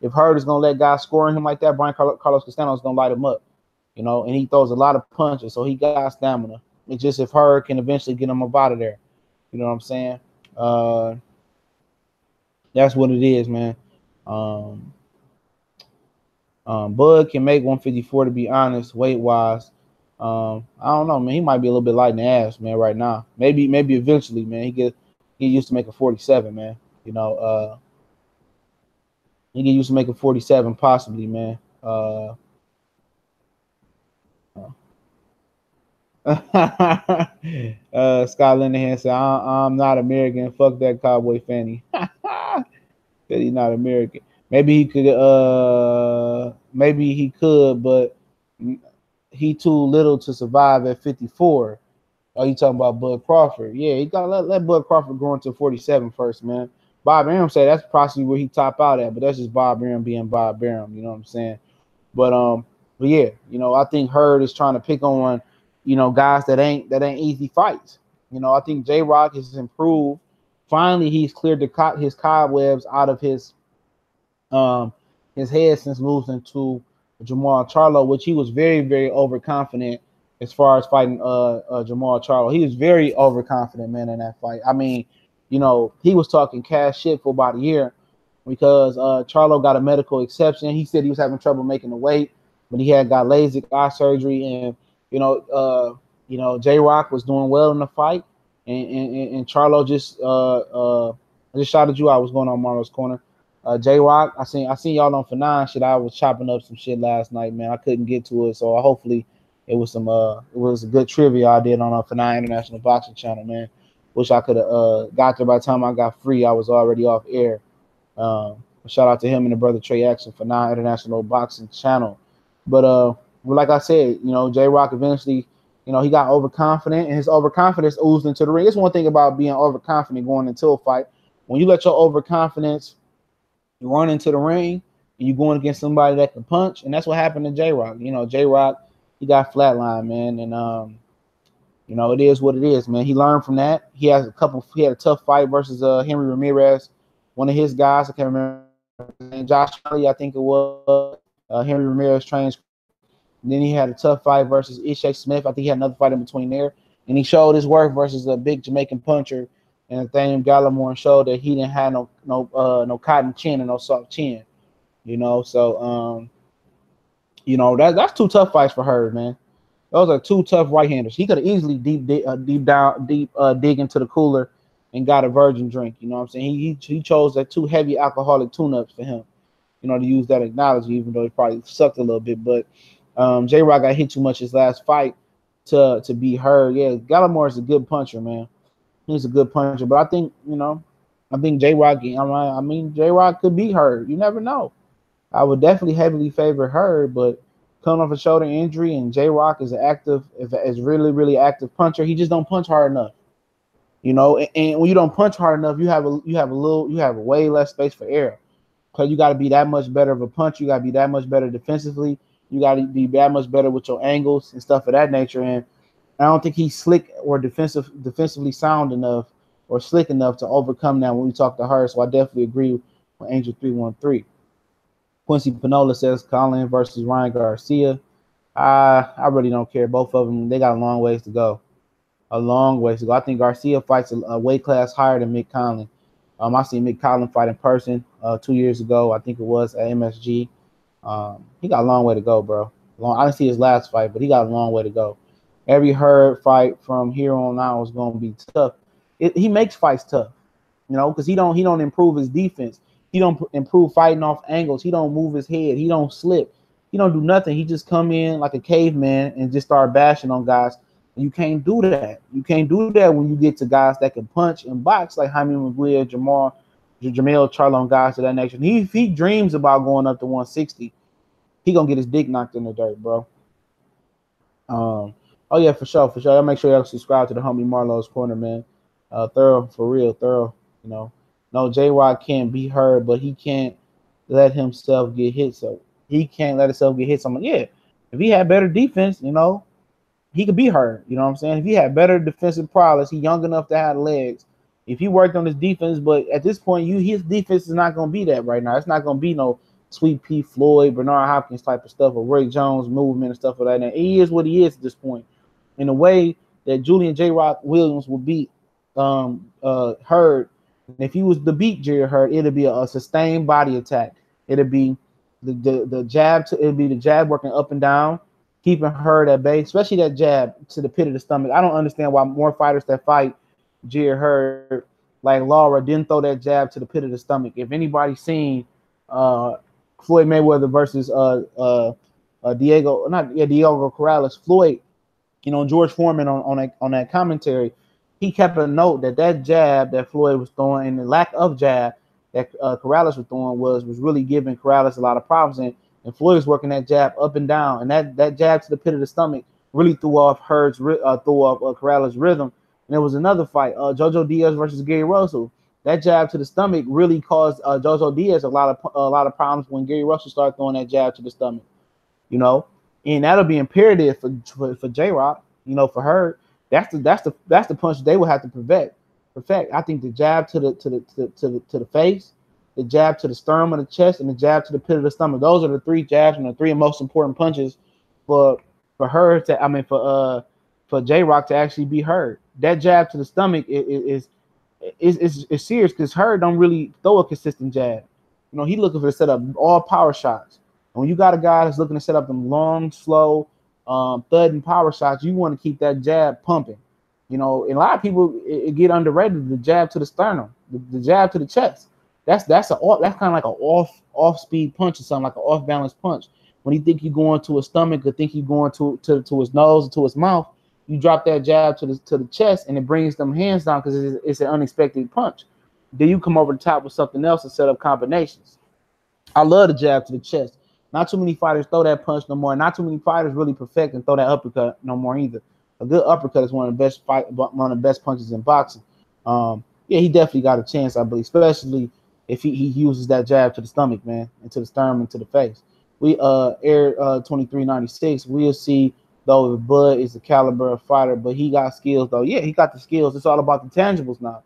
if Hurd is gonna let guys score on him like that, Brian Carlos Castano is gonna light him up. You know, and he throws a lot of punches, so he got stamina. It's just if Hurd can eventually get him up out of there. You know what I'm saying? That's what it is, man. Bud can make 154, to be honest, weight wise. I don't know, man. He might be a little bit light in the ass, man, right now. Maybe eventually, man. He used to make a 47, man. You know, he get used to making 47, possibly, man. Scott Linehan said, I'm not American. Fuck that cowboy fanny. Said he's not American. Maybe he could, but he too little to survive at 54. Oh, you talking about Bud Crawford? Yeah, you gotta let Bud Crawford grow into 47 first, man. Bob Arum said that's possibly where he top out at, but that's just Bob Arum being Bob Arum. You know what I'm saying? But yeah, you know, I think Hurd is trying to pick on, you know, guys that ain't easy fights. You know, I think J Rock has improved. Finally, he's cleared his cobwebs out of his head since losing to Jermell Charlo, which he was very, very overconfident as far as fighting Jermell Charlo. He was very overconfident, man, in that fight. I mean, you know, he was talking cash shit for about a year because Charlo got a medical exception. He said he was having trouble making the weight, but he had got LASIK eye surgery, and you know, J Rock was doing well in the fight, and Charlo just shouted you out. What's going on, Marlo's Corner? J Rock, I seen y'all on for 9 shit. I was chopping up some shit last night, man. I couldn't get to it, so hopefully it was a good trivia I did on for 9 International Boxing Channel, man. Wish I could have got there by the time I got free. I was already off air. Shout out to him and the brother Trey Action for 9 International Boxing Channel. But like I said, you know, J Rock eventually, you know, he got overconfident, and his overconfidence oozed into the ring. It's one thing about being overconfident going into a fight. When you let your overconfidence run into the ring and you're going against somebody that can punch, and that's what happened to J Rock. You know, J Rock, he got flatlined, man, and you know, it is what it is, man. He learned from that. He had a tough fight versus Henry Ramirez, one of his guys. I can't remember his name, Josh Charlie, I think it was. Henry Ramirez trains. Then he had a tough fight versus Ishaq Smith. I think he had another fight in between there, and he showed his worth versus a big Jamaican puncher and Nathaniel Gallimore showed that he didn't have no cotton chin and no soft chin. You know, so you know that's two tough fights for Hurd, man. Those are two tough right-handers. He could have easily dig into the cooler and got a virgin drink. You know what I'm saying? He chose that two heavy alcoholic tune-ups for him. You know, to use that analogy, even though it probably sucked a little bit. But J-Rock got hit too much his last fight to be Hurd. Yeah, Gallimore is a good puncher, man. He's a good puncher. But I think, you know, I think J-Rock, I mean, J-Rock could be Hurd. You never know. I would definitely heavily favor Hurd, but coming off a shoulder injury, and J-Rock is really active puncher. He just don't punch hard enough, you know. And when you don't punch hard enough, you have way less space for error, because you got to be that much better of a puncher. You got to be that much better defensively. You got to be that much better with your angles and stuff of that nature. And I don't think he's slick or defensively sound enough or slick enough to overcome that when we talk to her. So I definitely agree with Angel 313. Quincy Pinola says Colin versus Ryan Garcia. I really don't care. Both of them, they got a long ways to go. A long ways to go. I think Garcia fights a weight class higher than Mick Conlan. I seen Mick Conlan fight in person 2 years ago. I think it was at MSG. He got a long way to go, bro. I didn't see his last fight, but he got a long way to go. Every Hurd fight from here on out is going to be tough. He makes fights tough, you know, because he don't improve his defense. He don't improve fighting off angles. He don't move his head. He don't slip. He don't do nothing. He just come in like a caveman and just start bashing on guys. You can't do that. You can't do that when you get to guys that can punch and box like Jaime Munguia, Jermell, Charlo, and guys of that nature. If he dreams about going up to 160, he gonna get his dick knocked in the dirt, bro. Oh yeah, for sure. I'll make sure y'all subscribe to the homie Marlowe's Corner, man. Thorough, for real, thorough. You know, no, J-Rock can't be Hurd, but he can't let himself get hit. So he can't let himself get hit. So yeah, if he had better defense, you know, he could be Hurd. You know what I'm saying? If he had better defensive prowess, he young enough to have legs. If he worked on his defense, but at this point, his defense is not gonna be that right now. It's not gonna be no Sweet Pea Floyd, Bernard Hopkins type of stuff, or Roy Jones movement and stuff like that. He is what he is at this point. In a way that Julian J-Rock Williams would beat Hurd. And if he was to beat Jarrett Hurd, it'd be a sustained body attack. It'd be the jab it'd be the jab working up and down, keeping Hurd at bay, especially that jab to the pit of the stomach. I don't understand why more fighters that fight Jarrett Hurd, like Laura, didn't throw that jab to the pit of the stomach. If anybody's seen Floyd Mayweather versus Diego Corrales, Floyd, you know, George Foreman on that commentary, he kept a note that jab that Floyd was throwing and the lack of jab that Corrales was throwing was really giving Corrales a lot of problems. And Floyd was working that jab up and down, and that jab to the pit of the stomach really threw off Corrales' rhythm. And there was another fight, Jojo Diaz versus Gary Russell. That jab to the stomach really caused Jojo Diaz a lot of problems when Gary Russell started throwing that jab to the stomach. You know, and that'll be imperative for J-Rock. You know, for Hurd. That's the punch they will have to perfect. I think the jab to the face, the jab to the sternum of the chest, and the jab to the pit of the stomach. Those are the three jabs and the three most important punches for Hurd for J-Rock to actually be Hurd. That jab to the stomach is serious because Hurd don't really throw a consistent jab. You know, he looking for to set up all power shots. And when you got a guy that's looking to set up them long, slow, thud and power shots, you want to keep that jab pumping. You know, and a lot of people it get underrated. The jab to the sternum, the jab to the chest. That's kind of like an off speed punch or something, like an off balance punch. When you think you're going to his stomach or think you're going to his nose or to his mouth, you drop that jab to the chest and it brings them hands down because it's an unexpected punch. Then you come over the top with something else and set up combinations. I love the jab to the chest. Not too many fighters throw that punch no more. Not too many fighters really perfect and throw that uppercut no more either. A good uppercut is one of the best punches in boxing. Yeah, he definitely got a chance, I believe, especially if he uses that jab to the stomach, man, and to the sternum and to the face. We Air 2396. We'll see though if Bud is the caliber of fighter, but he got skills though. Yeah, he got the skills. It's all about the tangibles now.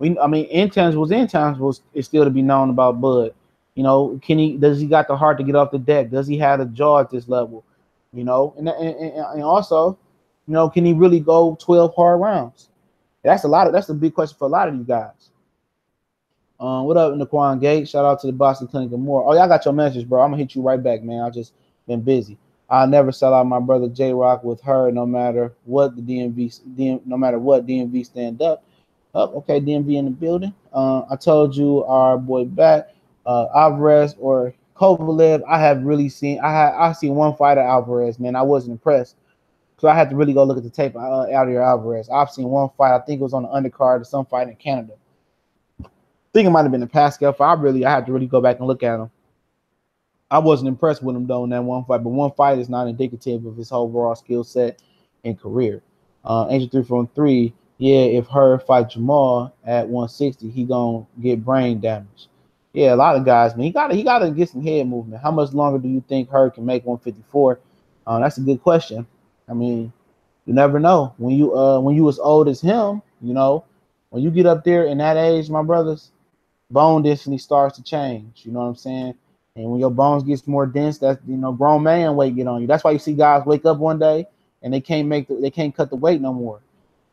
Intangibles is still to be known about Bud. You know, does he got the heart to get off the deck? Does he have the jaw at this level? You know, and also, you know, can he really go 12 hard rounds? That's a big question for a lot of you guys. What up, Naquan Gates? Shout out to the Boston Clinic and more. Oh, y'all got your message, bro. I'm gonna hit you right back, man. I just been busy. I'll never sell out my brother J Rock with her, no matter what no matter what DMV stand up. Okay, DMV in the building. I told you our boy back, Alvarez or Kovalev. I seen one fight of Alvarez, man. I wasn't impressed. So I had to really go look at the tape out of Alvarez. I've seen one fight. I think it was on the undercard of some fight in Canada. I think it might have been a Pascal fight. I had to really go back and look at him. I wasn't impressed with him though in that one fight, but one fight is not indicative of his overall skill set and career. Angel 3 yeah, if Hurd fight Jermell at 160, he gonna get brain damage. Yeah, a lot of guys, man. He gotta get some head movement. How much longer do you think Hurd can make 154? That's a good question. I mean, you never know. When you as old as him, when you get up there in that age, my brothers, bone density starts to change. You know what I'm saying? And when your bones gets more dense, that's grown man weight get on you. That's why you see guys wake up one day and they can't cut the weight no more.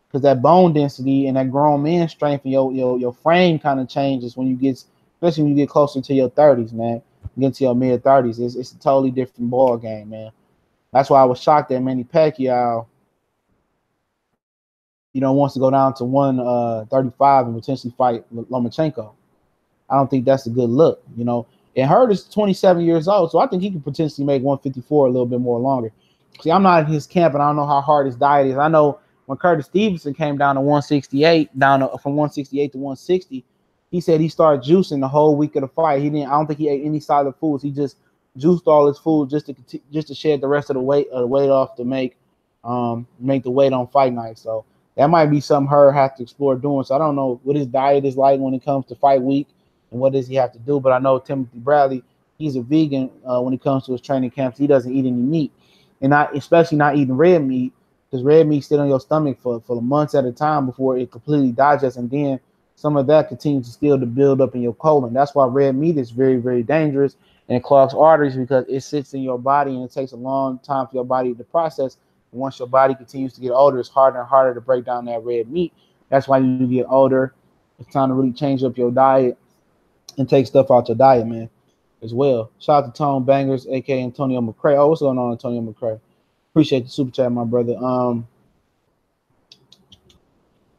Because that bone density and that grown man strength and your frame kind of changes especially when you get closer to your 30s, man. You get to your mid 30s, it's a totally different ball game, man. That's why I was shocked that Manny Pacquiao, wants to go down to 135 and potentially fight Lomachenko. I don't think that's a good look, And Hurd is 27 years old, so I think he could potentially make 154 a little bit more longer. See, I'm not in his camp, and I don't know how hard his diet is. I know when Curtis Stevenson came down to 168, from 168 to 160, he said he started juicing the whole week of the fight. I don't think he ate any solid foods. He just juiced all his food just to shed the rest of the weight off to make the weight on fight night. So that might be something Hurd has to explore doing. So I don't know what his diet is like when it comes to fight week and what does he have to do. But I know Timothy Bradley, he's a vegan when it comes to his training camps. He doesn't eat any meat, and especially not eating red meat, because red meat sit on your stomach for months at a time before it completely digests, and then some of that continues to still to build up in your colon. That's why red meat is very, very dangerous, and it clogs arteries because it sits in your body and it takes a long time for your body to process. And once your body continues to get older, it's harder and harder to break down that red meat. That's why you get older. It's time to really change up your diet and take stuff out your diet, man, as well. Shout out to Tone Bangers, aka Antonio McCray. Oh, what's going on, Antonio McCray? Appreciate the super chat, my brother.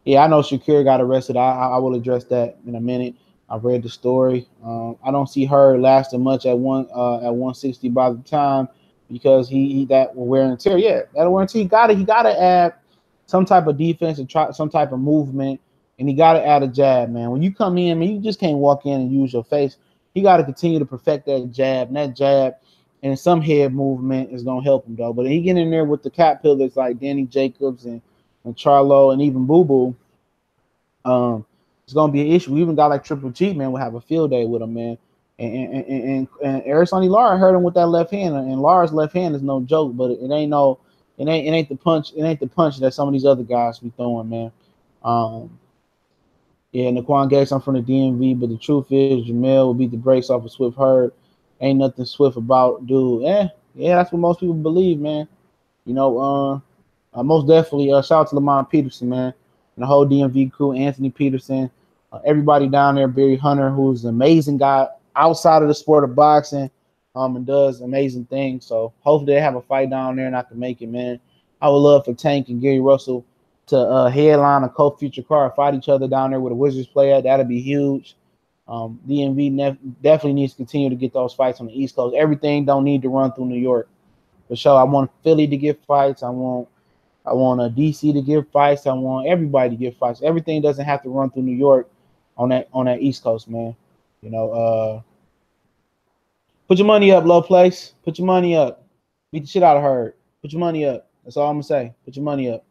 Yeah, I know Shakir got arrested. I will address that in a minute. I've read the story. I don't see her lasting much at 160 by the time, because he that wear and tear. Yeah, that wear and tear. He gotta add some type of defense and try some type of movement, and he gotta add a jab, man. When you come in, man, you just can't walk in and use your face. He got to continue to perfect that jab, and some head movement is gonna help him though. But he get in there with the cat pillars like Danny Jacobs and Charlo and even Boo Boo. It's gonna be an issue. We even got like Triple G, man. We'll have a field day with him, man. And Erisani Lara hurt him with that left hand, and Lara's left hand is no joke. But it ain't the punch. It ain't the punch that some of these other guys be throwing, man. Yeah, Naquan Gates, I'm from the DMV, but the truth is Jermell will beat the brakes off of Swift Hurd. Ain't nothing Swift about, dude. Yeah, that's what most people believe, man. Most definitely. Shout out to Lamont Peterson, man, and the whole DMV crew. Anthony Peterson, everybody down there. Barry Hunter, who's an amazing guy outside of the sport of boxing, and does amazing things. So hopefully they have a fight down there and I can make it, man. I would love for Tank and Gary Russell to headline a co-future card, fight each other down there with a Wizards player. That'd be huge. DMV definitely needs to continue to get those fights on the East Coast. Everything don't need to run through New York. For sure, I want Philly to get fights. I want DC to give fights. I want everybody to give fights. Everything doesn't have to run through New York on that East Coast, man. Put your money up, low place. Put your money up. Beat the shit out of Hurd. Put your money up. That's all I'm gonna say. Put your money up.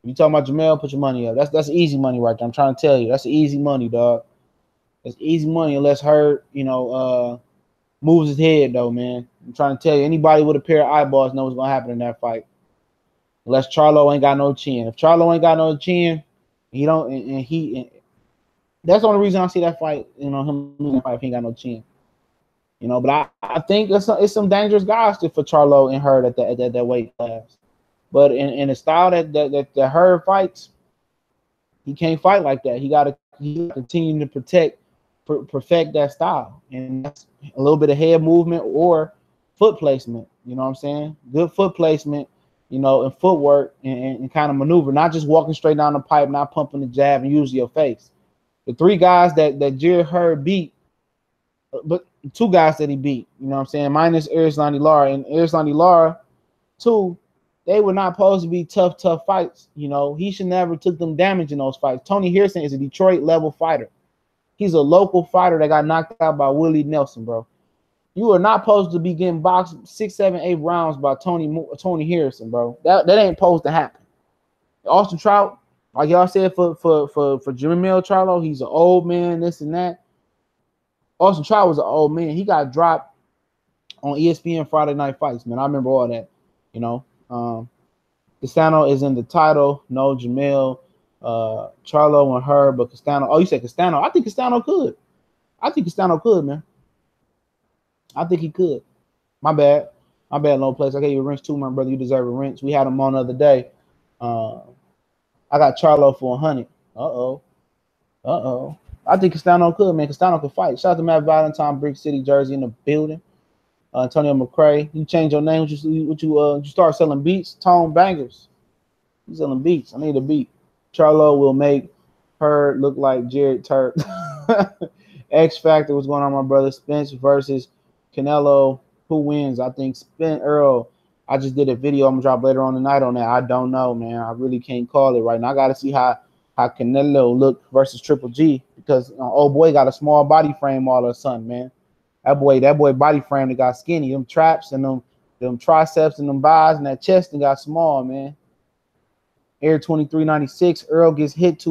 If you talking about Jermell, put your money up. That's easy money right there. I'm trying to tell you. That's easy money, dog. That's easy money unless Hurd, moves his head though, man. I'm trying to tell you, anybody with a pair of eyeballs knows what's gonna happen in that fight. Unless Charlo ain't got no chin. If Charlo ain't got no chin, that's the only reason I see that fight, him losing that fight if he ain't got no chin. But I think it's some dangerous guys for Charlo and Hurd at that weight class. But in the style that Hurd fights, He can't fight like that. He got to continue to perfect that style, and that's a little bit of head movement or foot placement. You know what I'm saying? Good foot placement, you know, and footwork and kind of maneuver, not just walking straight down the pipe, not pumping the jab and using your face. The three guys that Jarrett Hurd beat, but two guys that he beat, you know what I'm saying, minus Erislandy Lara and Erislandy Lara, too. They were not supposed to be tough fights. You know, he should never took them damage in those fights. Tony Harrison is a Detroit level fighter. He's a local fighter that got knocked out by Willie Nelson, bro. You are not supposed to be getting boxed 6, 7, 8 rounds by Tony Harrison, bro. That ain't supposed to happen. Austin Trout, like y'all said for Jermell Charlo, he's an old man, this and that. Austin Trout was an old man. He got dropped on ESPN Friday Night Fights, man. I remember all that, you know. Castano is in the title. No, Jermell, Charlo and Hurd, but Castano. Oh, you said Castano. I think Castano could. I think Castano could, man. I think he could. My bad, low place. I gave you a wrench too, my brother. You deserve a wrench. We had him on the other day. I got Charlo for 100. I think Castano could, man. Castano could fight. Shout out to Matt Valentine, Brick City, Jersey in the building. Antonio McCray, you change your name. You start selling beats, tone bangers. You selling beats. I need a beat. Charlo will make Hurd look like Jarrett Hurd. X Factor, what's going on, my brother? Spence versus Canelo. Who wins? I think Errol. I just did a video. I'm gonna drop later on tonight on that. I don't know, man. I really can't call it right now. I gotta see how Canelo look versus Triple G, because old boy got a small body frame all of a sudden, man. That boy body frame that got skinny. Them traps and them triceps and them buys and that chest and got small, man. Air 2396. Errol gets hit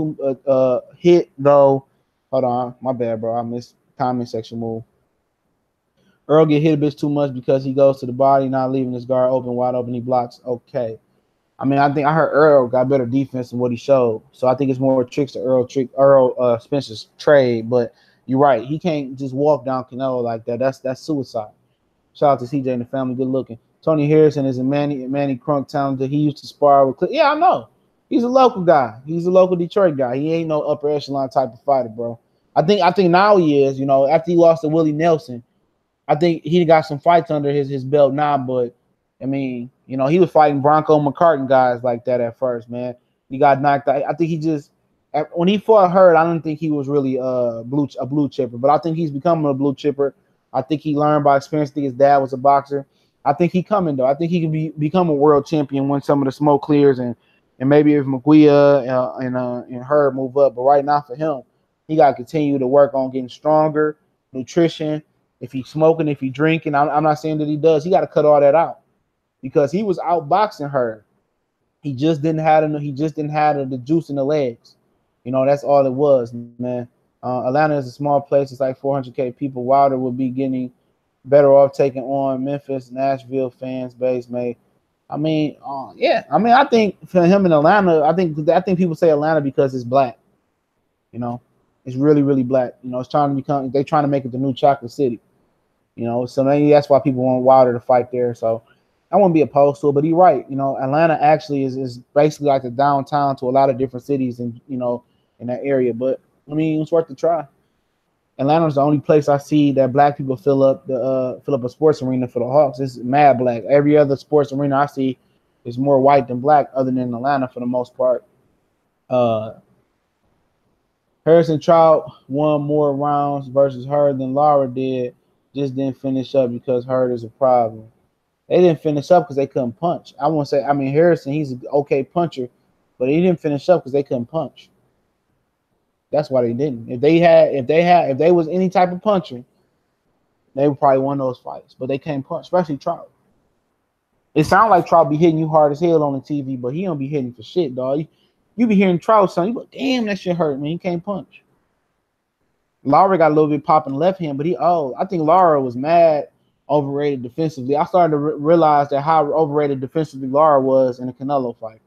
though. Hold on, my bad, bro. I missed comment section move. Errol get hit a bit too much because he goes to the body, not leaving his guard wide open. He blocks. Okay. I mean, I heard Errol got better defense than what he showed. So I think it's more tricks to Errol Spencer's trade, but you're right. He can't just walk down Canelo like that. That's suicide. Shout out to CJ and the family. Good looking. Tony Harrison is a Manny Crunk talented. He used to spar with. Yeah, I know. He's a local guy. He's a local Detroit guy. He ain't no upper echelon type of fighter, bro. I think now he is. You know, after he lost to Willie Nelson, I think he got some fights under his belt now. But I mean, you know, he was fighting Bronco McCartan guys like that at first, man. He got knocked out. I think he just. When he fought Hurd, I didn't think he was really a blue chipper, but I think he's becoming a blue chipper. I think he learned by experience. I think his dad was a boxer. I think he coming though. I think he can become a world champion when some of the smoke clears and maybe if McGuia and Hurd move up. But right now for him, he got to continue to work on getting stronger, nutrition. If he's smoking, if he's drinking, I'm not saying that he does. He got to cut all that out because he was outboxing Hurd. He just didn't have the juice in the legs. You know, that's all it was, man. Atlanta is a small place. It's like 400K people. Wilder would be getting better off taking on Memphis, Nashville fans base, mate. I mean, yeah. I mean, I think for him in Atlanta, I think people say Atlanta because it's black. You know, it's really, really black. You know, they're trying to make it the new chocolate city. You know, so maybe that's why people want Wilder to fight there. So I wouldn't be opposed to it, but he's right. You know, Atlanta actually is basically like the downtown to a lot of different cities and, you know, in that area. But I mean, it's worth the try. Atlanta's the only place I see that black people fill up a sports arena for the Hawks. It's mad black. Every other sports arena I see is more white than black, other than Atlanta for the most part. Harrison Trout won more rounds versus Hurd than Lara did. Just didn't finish up because Hurd is a problem. They didn't finish up because they couldn't punch. I won't say. I mean, Harrison, he's an okay puncher, but he didn't finish up because they couldn't punch. That's why they didn't. If they was any type of puncher, they would probably won those fights. But they can't punch, especially Trout. It sounds like Trout be hitting you hard as hell on the TV, but he don't be hitting for shit, dog. You be hearing Trout, son. You go, damn, that shit hurt, man. He can't punch. Lara got a little bit popping left hand, but I think Lara was mad overrated defensively. I started to realize that how overrated defensively Lara was in the Canelo fight.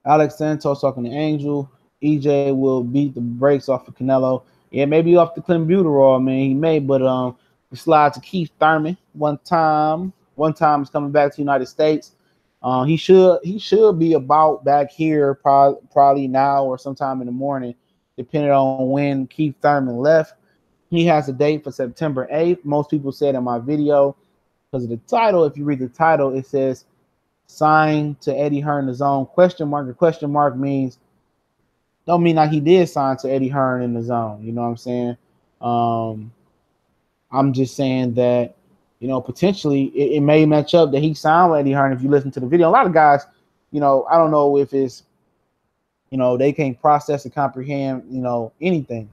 Alex Santos talking to Angel. EJ will beat the brakes off of Canelo. Yeah, maybe off the clenbuterol, man. He may, but the slide to Keith Thurman one time is coming back to the United States. He should be about back here probably now or sometime in the morning, depending on when Keith Thurman left. He has a date for September 8th. Most people said in my video because of the title. If you read the title, it says "Signed to Eddie Hearn in the Zone?" Question mark. The question mark means don't mean like he did sign to Eddie Hearn in the Zone. You know what I'm saying? Um, I'm just saying that, potentially it may match up that he signed with Eddie Hearn. If you listen to the video, a lot of guys, I don't know if it's, they can't process and comprehend, anything.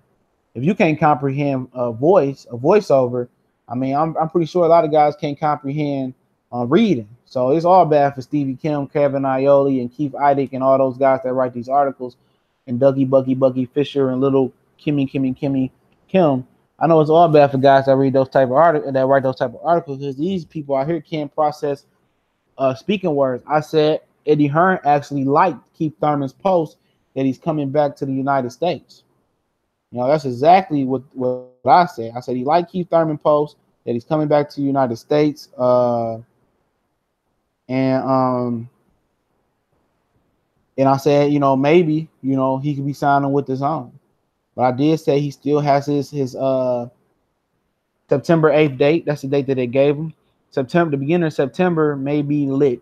If you can't comprehend a voiceover, I mean, I'm pretty sure a lot of guys can't comprehend reading. So it's all bad for Stevie Kim, Kevin Iole, and Keith Idek and all those guys that write these articles, and Dougie, Buggy Fisher, and little Kimmy Kim. I know it's all bad for guys that read those type of articles, that write those type of articles, because these people out here can't process speaking words. I said Eddie Hearn actually liked Keith Thurman's post that he's coming back to the United States. That's exactly what I said. I said he liked Keith Thurman post that he's coming back to the United States, and I said, maybe, he could be signing with his own. But I did say he still has his September 8th date. That's the date that they gave him. The beginning of September may be lit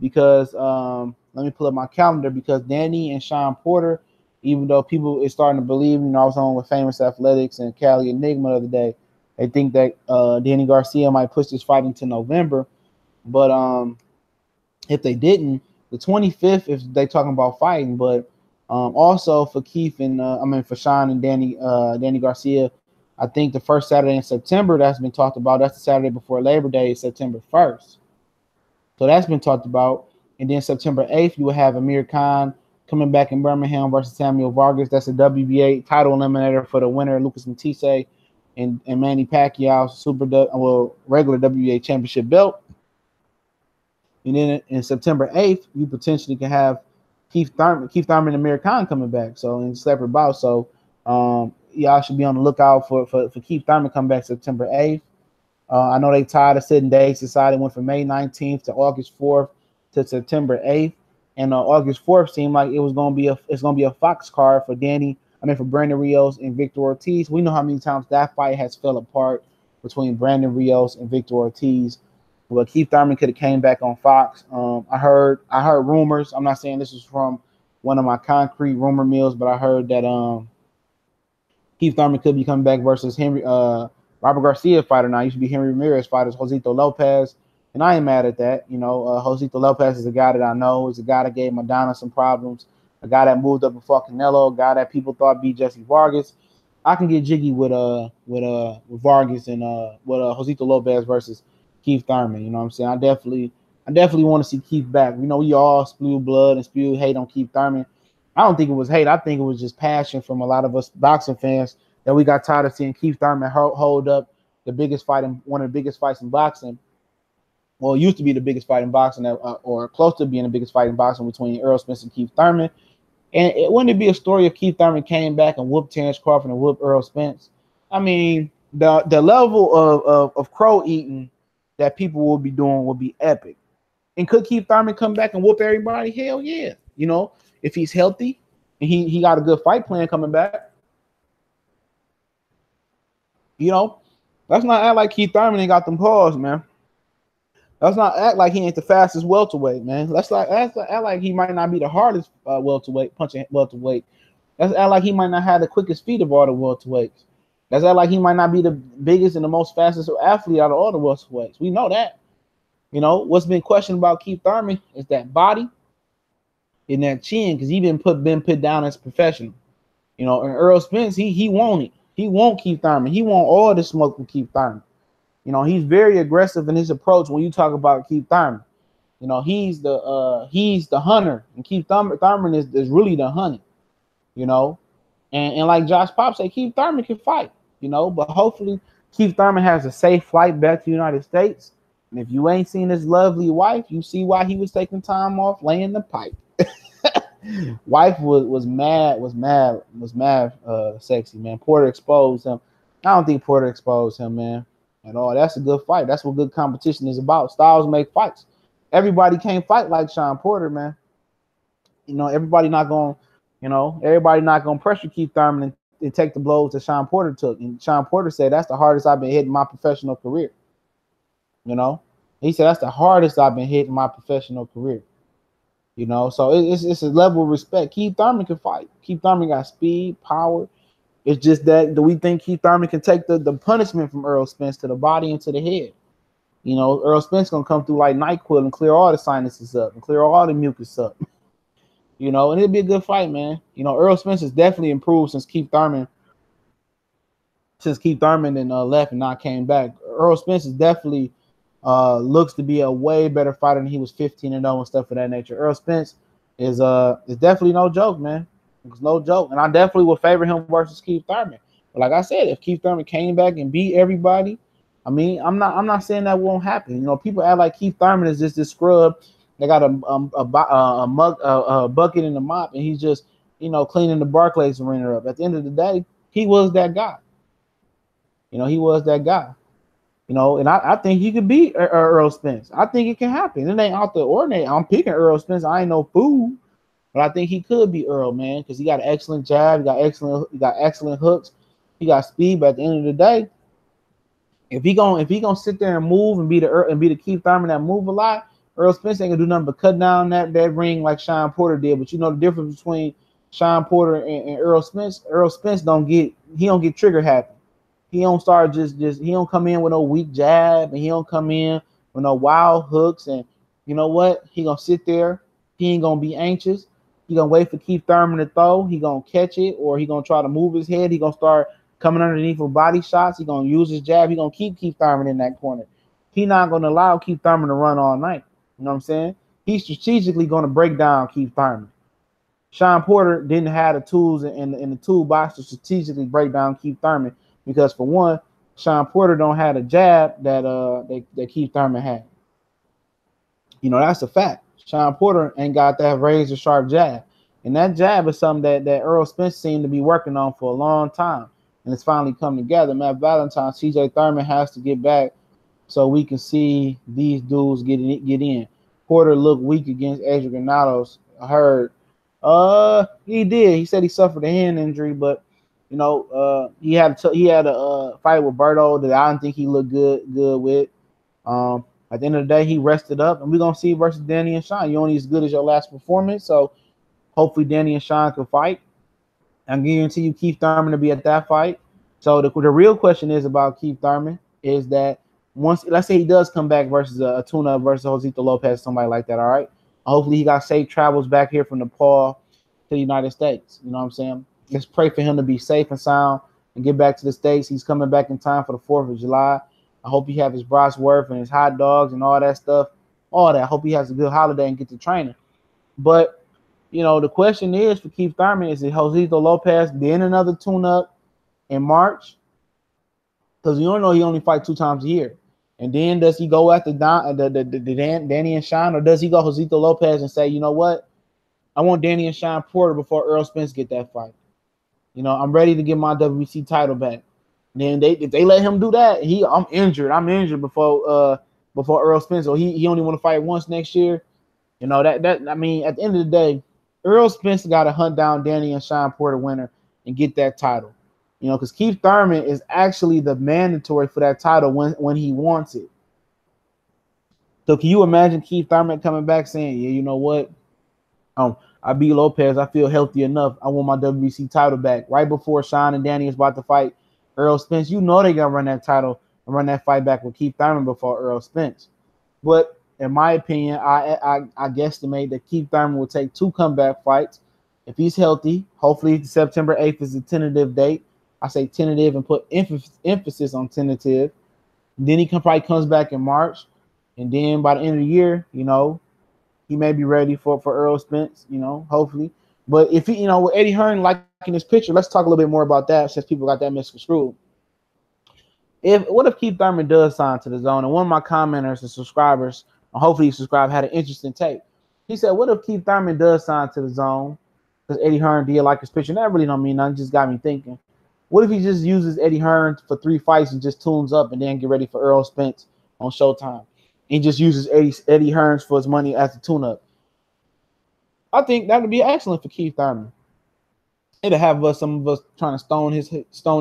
because let me pull up my calendar, because Danny and Sean Porter, even though people is starting to believe, I was on with Famous Athletics and Cali Enigma the other day, they think that Danny Garcia might push this fight into November. But if they didn't, the 25th, if they talking about fighting, but also for Keith and for Sean and Danny Garcia, I think the first Saturday in September that's been talked about, that's the Saturday before Labor Day, September 1st. So that's been talked about. And then September 8th, you will have Amir Khan coming back in Birmingham versus Samuel Vargas. That's a WBA title eliminator for the winner, Lucas Matisse, and Manny Pacquiao's regular WBA championship belt. And then in September 8th, you potentially can have Keith Thurman and Amir Khan coming back. So in separate bouts. So y'all should be on the lookout for Keith Thurman coming back September 8th. I know they tied a setting dates, decided went from May 19th to August 4th to September 8th. And August 4th seemed like it's gonna be a Fox card for for Brandon Rios and Victor Ortiz. We know how many times that fight has fell apart between Brandon Rios and Victor Ortiz. Well, Keith Thurman could have came back on Fox. I heard rumors. I'm not saying this is from one of my concrete rumor mills, but I heard that Keith Thurman could be coming back versus Robert Garcia fighter. Now used to be Henry Ramirez fighters, Josito Lopez, and I ain't mad at that. Josito Lopez is a guy that I know. He's a guy that gave Madonna some problems. A guy that moved up before Canelo. A guy that people thought beat Jesse Vargas. I can get jiggy with Vargas and with Josito Lopez versus Keith Thurman. You know what I'm saying? I definitely want to see Keith back. We all spew blood and spew hate on Keith Thurman. I don't think it was hate. I think it was just passion from a lot of us boxing fans that we got tired of seeing Keith Thurman hold up one of the biggest fights in boxing. Well, it used to be the biggest fight in boxing, or close to being the biggest fight in boxing, between Errol Spence and Keith Thurman. And wouldn't it be a story if Keith Thurman came back and whooped Terrence Crawford and whooped Errol Spence? I mean, the level of crow eating that people will be doing will be epic. And could Keith Thurman come back and whoop everybody? Hell yeah. If he's healthy and he got a good fight plan coming back. Let's not act like Keith Thurman ain't got them paws, man. Let's not act like he ain't the fastest welterweight, man. Let's act like he might not be the hardest punching welterweight. Let's act like he might not have the quickest feet of all the welterweights. Let's act like he might not be the biggest and the most fastest athlete out of all the welterweights. We know that. What's been questioned about Keith Thurman is that body and that chin, because he been put down as professional. And Errol Spence, he won't it. He won't Keith Thurman. He want all the smoke with Keith Thurman. He's very aggressive in his approach when you talk about Keith Thurman. He's the hunter, and Keith Thurman is really the hunter. And like Josh Pop said, Keith Thurman can fight. But hopefully Keith Thurman has a safe flight back to the United States. And if you ain't seen his lovely wife, you see why he was taking time off laying the pipe. Wife was mad sexy, man. Porter exposed him. I don't think Porter exposed him, man, at all. That's a good fight. That's what good competition is about. Styles make fights. everybody can't fight like Sean Porter, man. You know, everybody not gonna pressure Keith Thurman and take the blows that Sean Porter took. And Sean Porter said that's the hardest I've been hit in my professional career. You know, he said that's the hardest I've been hit in my professional career. You know, so it's a level of respect. Keith Thurman can fight. Keith Thurman got speed, power. It's just that do we think Keith Thurman can take the punishment from Errol Spence to the body and to the head? You know, Errol Spence gonna come through like NyQuil and clear all the sinuses up and clear all the mucus up. You know, and it'll be a good fight, man. You know, Errol Spence has definitely improved since Keith Thurman then left and not came back. Errol Spence is definitely looks to be a way better fighter than he was 15-0 and stuff of that nature. Errol Spence is definitely no joke, man. It's no joke, and I definitely would favor him versus Keith Thurman. But like I said, if Keith Thurman came back and beat everybody, I mean, I'm not saying that won't happen. You know, people act like Keith Thurman is just this scrub. They got a bucket and a mop, and he's just, you know, cleaning the Barclays Arena up. At the end of the day, he was that guy. You know, he was that guy. You know, and I think he could beat Errol Spence. I think it can happen. It ain't out the ordinary. I'm picking Errol Spence. I ain't no fool. But I think he could be Earl, man, because he got an excellent jab, he got excellent hooks, he got speed. But at the end of the day, if he gonna sit there and move and be the Keith Thurman that move a lot, Errol Spence ain't gonna do nothing but cut down that ring like Sean Porter did. But you know the difference between Sean Porter and Errol Spence. Errol Spence don't get trigger happy. He don't start he don't come in with no weak jab, and he don't come in with no wild hooks. And you know what? He gonna sit there. He ain't gonna be anxious. He gonna wait for Keith Thurman to throw. He gonna catch it, or he gonna try to move his head. He gonna start coming underneath with body shots. He gonna use his jab. He gonna keep Keith Thurman in that corner. He not gonna allow Keith Thurman to run all night. You know what I'm saying? He's strategically gonna break down Keith Thurman. Sean Porter didn't have the tools in the toolbox to strategically break down Keith Thurman because, for one, Sean Porter don't have the jab that Keith Thurman had. You know, that's a fact. Sean Porter ain't got that razor sharp jab. And that jab is something that Errol Spence seemed to be working on for a long time. And it's finally come together. Matt Valentine, CJ Thurman has to get back so we can see these dudes get in. Porter looked weak against Adrian Granados. I heard he did. He said he suffered a hand injury, but you know, he had a fight with Berto that I didn't think he looked good with. At the end of the day, he rested up, and we're going to see versus Danny and Sean. You're only as good as your last performance, so hopefully Danny and Sean can fight. I guarantee you Keith Thurman to be at that fight. So the real question is about Keith Thurman is that once, let's say he does come back versus a tune-up versus Josito Lopez, somebody like that, all right? Hopefully he got safe travels back here from Nepal to the United States. You know what I'm saying? Let's pray for him to be safe and sound and get back to the States. He's coming back in time for the 4th of July. I hope he have his bratwurst and his hot dogs and all that stuff. All that. I hope he has a good holiday and get to training. But, you know, the question is for Keith Thurman, is it Josito Lopez then another tune-up in March? Because you don't know he only fights 2 times a year. And then does he go after Danny and Sean, or does he go Josito Lopez and say, you know what? I want Danny and Sean Porter before Errol Spence get that fight. You know, I'm ready to get my WBC title back. Then if they let him do that, I'm injured. I'm injured before Errol Spence. So he only want to fight once next year. You know, that I mean, at the end of the day, Errol Spence got to hunt down Danny and Sean Porter winner and get that title. You know, because Keith Thurman is actually the mandatory for that title when he wants it. So can you imagine Keith Thurman coming back saying, yeah, you know what? I beat Lopez. I feel healthy enough. I want my WBC title back. Right before Sean and Danny is about to fight Errol Spence, you know they got to run that title and run that fight back with Keith Thurman before Errol Spence. But in my opinion, I guesstimate that Keith Thurman will take 2 comeback fights. If he's healthy, hopefully September 8th is the tentative date. I say tentative and put emphasis on tentative. Then he probably comes back in March. And then by the end of the year, you know, he may be ready for Errol Spence, you know, hopefully. But if he, you know, with Eddie Hearn liking his picture, let's talk a little bit more about that since people got that misconstrued. What if Keith Thurman does sign to the zone? And one of my commenters and subscribers, and hopefully you subscribe, had an interesting take. He said, what if Keith Thurman does sign to the zone? Because Eddie Hearn did like his picture. And that really don't mean nothing, just got me thinking. What if he just uses Eddie Hearn for 3 fights and just tunes up and then get ready for Errol Spence on Showtime? He just uses Eddie Hearns for his money as a tune-up. I think that would be excellent for Keith Thurman. It'll have some of us trying to stone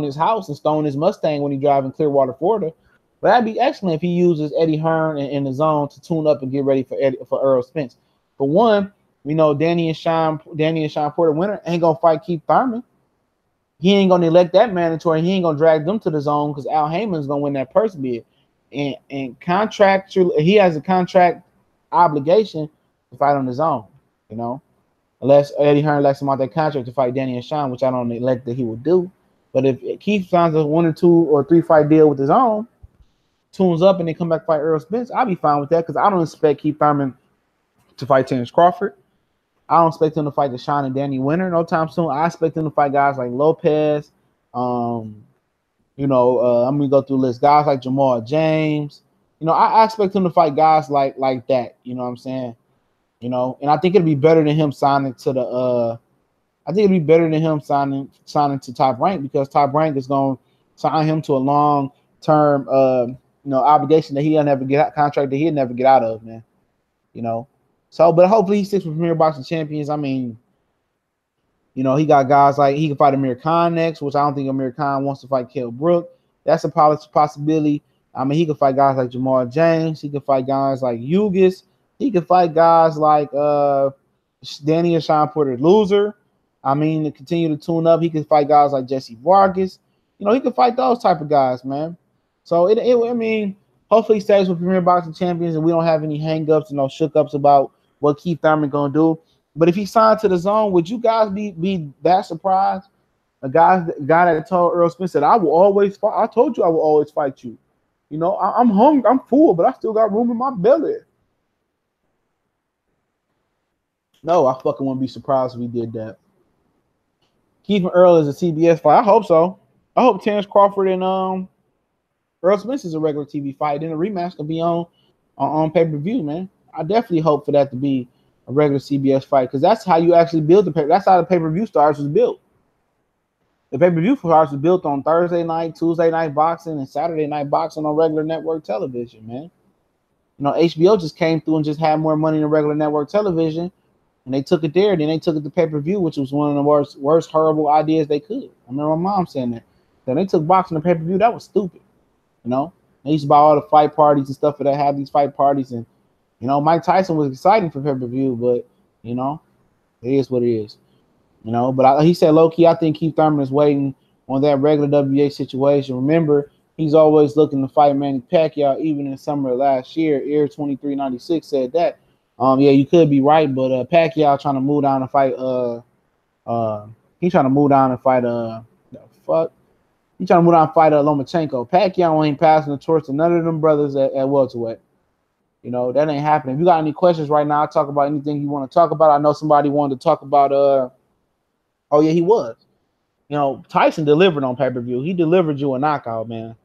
his house and stone his Mustang when he drives in Clearwater, Florida. But that'd be excellent if he uses Eddie Hearn in the zone to tune up and get ready for Errol Spence. For one, we know Danny and Sean Porter Winter ain't gonna fight Keith Thurman. He ain't gonna elect that mandatory. He ain't gonna drag them to the zone because Al Heyman's gonna win that purse bid. And contractual, he has a contract obligation to fight on his own, you know. Unless Eddie Hearn lets him out that contract to fight Danny and Sean, which I don't elect that he will do. But if Keith signs a 1 or 2 or 3 fight deal with his own, tunes up, and then come back to fight Errol Spence, I'll be fine with that because I don't expect Keith Thurman to fight Terrence Crawford. I don't expect him to fight Deshaun and Danny Winter no time soon. I expect him to fight guys like Lopez. I'm going to go through the list. Guys like Jamal James. I expect him to fight guys like that. You know what I'm saying? And I think it'd be better than him signing to the signing to Top Rank because Top Rank is going to sign him to a long-term obligation that he'll never get contract that he'll never get out of, man. So, but hopefully he sticks with Premier Boxing Champions. I mean, he got guys like he can fight Amir Khan next, which I don't think Amir Khan wants to fight Kell Brook. That's a possibility. I mean, he can fight guys like Jamal James. He can fight guys like Hughes. He can fight guys like Danny and Sean Porter Loser. I mean, to continue to tune up, he can fight guys like Jesse Vargas. He can fight those type of guys, man. So, I mean, hopefully he stays with Premier Boxing Champions and we don't have any hang-ups and no shook-ups about what Keith Thurman going to do. But if he signed to the zone, would you guys be that surprised? A guy that told Errol Spence that I will always fight. I told you I will always fight you. I'm hungry. I'm full, but I still got room in my belly. No, I fucking wouldn't be surprised if he did that. Keith and Errol is a CBS fight. I hope so. I hope Terrence Crawford and Errol Spence is a regular TV fight. Then the rematch can be on pay-per-view, man. I definitely hope for that to be a regular CBS fight because that's how you actually build the pay. That's how the pay-per-view stars was built. The pay-per-view stars was built on Thursday night, Tuesday night boxing, and Saturday night boxing on regular network television, man. HBO just came through and just had more money than regular network television, and they took it there. Then they took it to pay-per-view, which was one of the worst horrible ideas they could. I remember my mom saying that. Then they took boxing to pay-per-view. That was stupid. They used to buy all the fight parties and stuff for that, have these fight parties, and Mike Tyson was exciting for pay-per-view, but it is what it is. But he said low-key, I think Keith Thurman is waiting on that regular WBA situation. Remember, he's always looking to fight Manny Pacquiao, even in summer of last year. Air 2396 said that. Yeah, you could be right, but Pacquiao trying to move down and fight. He's trying to move down and fight. He's trying to move down and fight Lomachenko. Pacquiao ain't passing the torch to none of them brothers at welterweight. That ain't happening. If you got any questions right now, I'll talk about anything you want to talk about. I know somebody wanted to talk about. Oh yeah, he was. Tyson delivered on pay-per-view. He delivered you a knockout, man.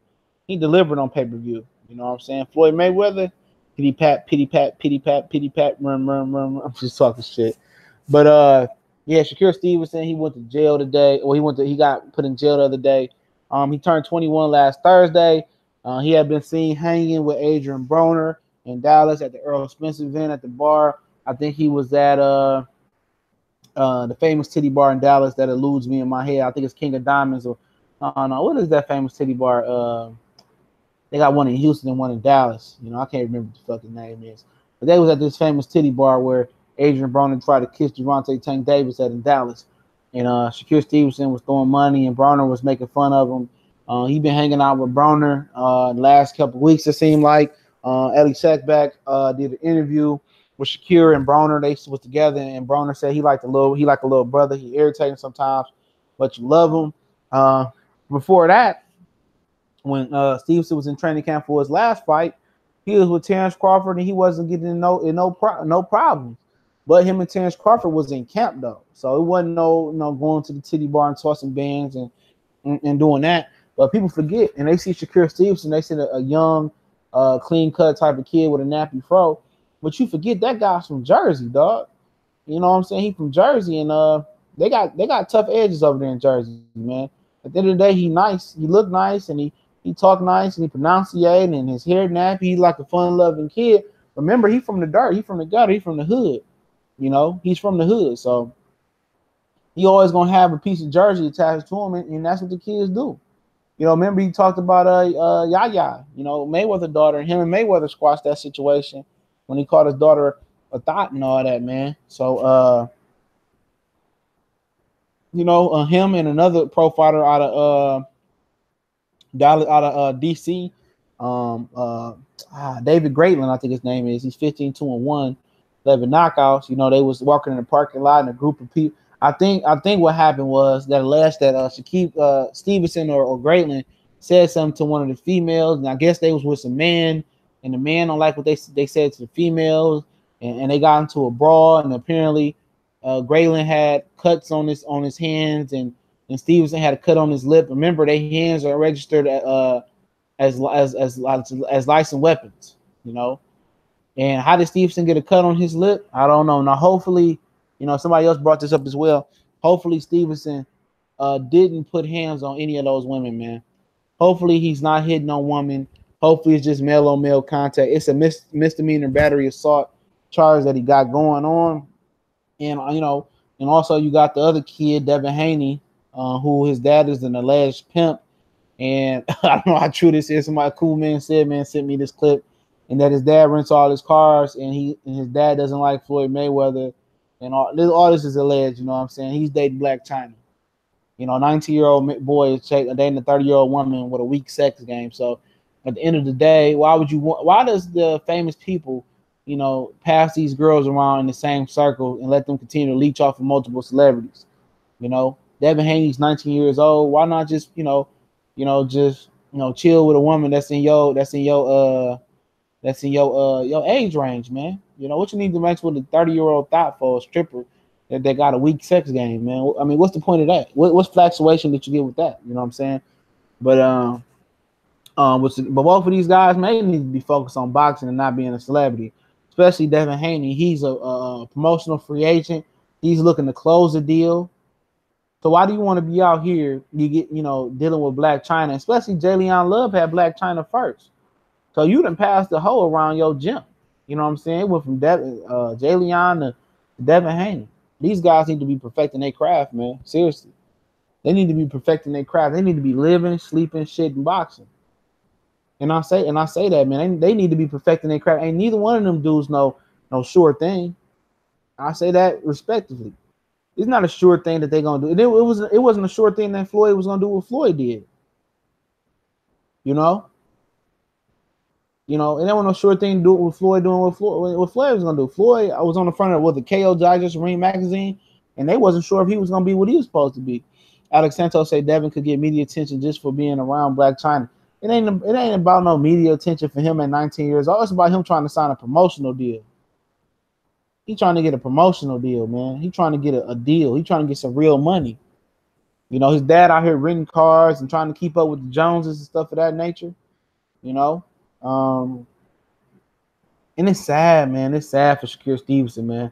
He delivered on pay-per-view. You know what I'm saying? Floyd Mayweather. Pity pat, pity pat, pity pat, pity pat. I'm just talking shit. But yeah, Shakur Stevenson, he went to jail today. Well, he got put in jail the other day. He turned 21 last Thursday. He had been seen hanging with Adrian Broner in Dallas at the Errol Spence event at the bar. I think he was at the famous titty bar in Dallas that eludes me in my head. I think it's King of Diamonds or I don't know. What is that famous titty bar? They got one in Houston and one in Dallas. I can't remember what the fucking name is. But they was at this famous titty bar where Adrian Broner tried to kiss Gervonta Tank Davis at in Dallas. And Shakur Stevenson was throwing money and Broner was making fun of him. He been hanging out with Broner the last couple of weeks, it seemed like. Ellie Sackback did an interview with Shakur and Broner. They was together, and Broner said he like a little brother. He irritating sometimes, but you love him. Before that, when Stevenson was in training camp for his last fight, he was with Terrence Crawford, and he wasn't getting no problems. But him and Terrence Crawford was in camp though, so it wasn't no going to the titty bar and tossing bands and doing that. But people forget, and they see Shakur Stevenson, they see a young, clean-cut type of kid with a nappy fro. But you forget that guy's from Jersey, dog. You know what I'm saying? He from Jersey, and they got tough edges over there in Jersey, man. At the end of the day, he nice. He look nice, and he He talk nice and he pronunciate and his hair nappy. He's like a fun-loving kid. Remember, he from the dirt. He from the gutter. He from the hood. You know, he's from the hood. So he always gonna have a piece of jersey attached to him, and that's what the kids do. You know, remember he talked about Yaya, you know, Mayweather's daughter, and him and Mayweather squashed that situation when he called his daughter a thought and all that, man. So you know, him and another pro fighter out of DC, David Greatland, I think his name is. He's 15-2-1, 11 knockouts. You know, they was walking in the parking lot and a group of people. I think what happened was that Shaquille Stevenson or Greatland said something to one of the females, and I guess they was with some man, and the man don't like what they said to the females, and they got into a brawl, and apparently Greatland had cuts on his hands, and Stevenson had a cut on his lip. Remember, their hands are registered as licensed weapons, you know. And how did Stevenson get a cut on his lip? I don't know. Now, hopefully, you know, somebody else brought this up as well. Hopefully, Stevenson didn't put hands on any of those women, man. Hopefully, he's not hitting on women. Hopefully, it's just male-on-male contact. It's a misdemeanor battery assault charge that he got going on. And, you know, and also you got the other kid, Devin Haney, who his dad is an alleged pimp. And I don't know how true this is. Somebody cool man sent me this clip, and that his dad rents all his cars, and his dad doesn't like Floyd Mayweather, and all this is alleged. You know what I'm saying? He's dating Black China. You know, 19-year-old boy is dating a 30-year-old woman with a weak sex game. So at the end of the day, why does the famous people, you know, pass these girls around in the same circle and let them continue to leech off of multiple celebrities? You know, Devin Haney's 19 years old. Why not just, chill with a woman that's in your age range, man? You know, what you need to mix with a 30-year-old thought for a stripper that they got a weak sex game, man? I mean, what's the point of that? What's fluctuation that you get with that? You know what I'm saying? But both of these guys may need to be focused on boxing and not being a celebrity. Especially Devin Haney. He's a promotional free agent. He's looking to close a deal. So why do you want to be out here? Dealing with Black China, especially Jalen Love had Black China first. So you done passed the hoe around your gym. You know what I'm saying? It went from Jalen to Devin Haney. These guys need to be perfecting their craft, man. Seriously. They need to be perfecting their craft. They need to be living, sleeping, shit, and boxing. And I say that, man. They need to be perfecting their craft. Ain't neither one of them dudes no sure thing. I say that respectively. It's not a sure thing that they're gonna do. It wasn't a sure thing that Floyd was gonna do what Floyd did. You know, and there was no sure thing to do what Floyd doing what Floyd was gonna do. Floyd, I was on the front of the KO Digest Ring magazine, and they wasn't sure if he was gonna be what he was supposed to be. Alex Santos said Devin could get media attention just for being around Black China. It ain't about no media attention for him at 19 years old. It's about him trying to sign a promotional deal. He's trying to get a promotional deal, man. He's trying to get a deal. He's trying to get some real money. You know, his dad out here renting cars and trying to keep up with the Joneses and stuff of that nature. You know, and it's sad, man. It's sad for Shakur Stevenson, man.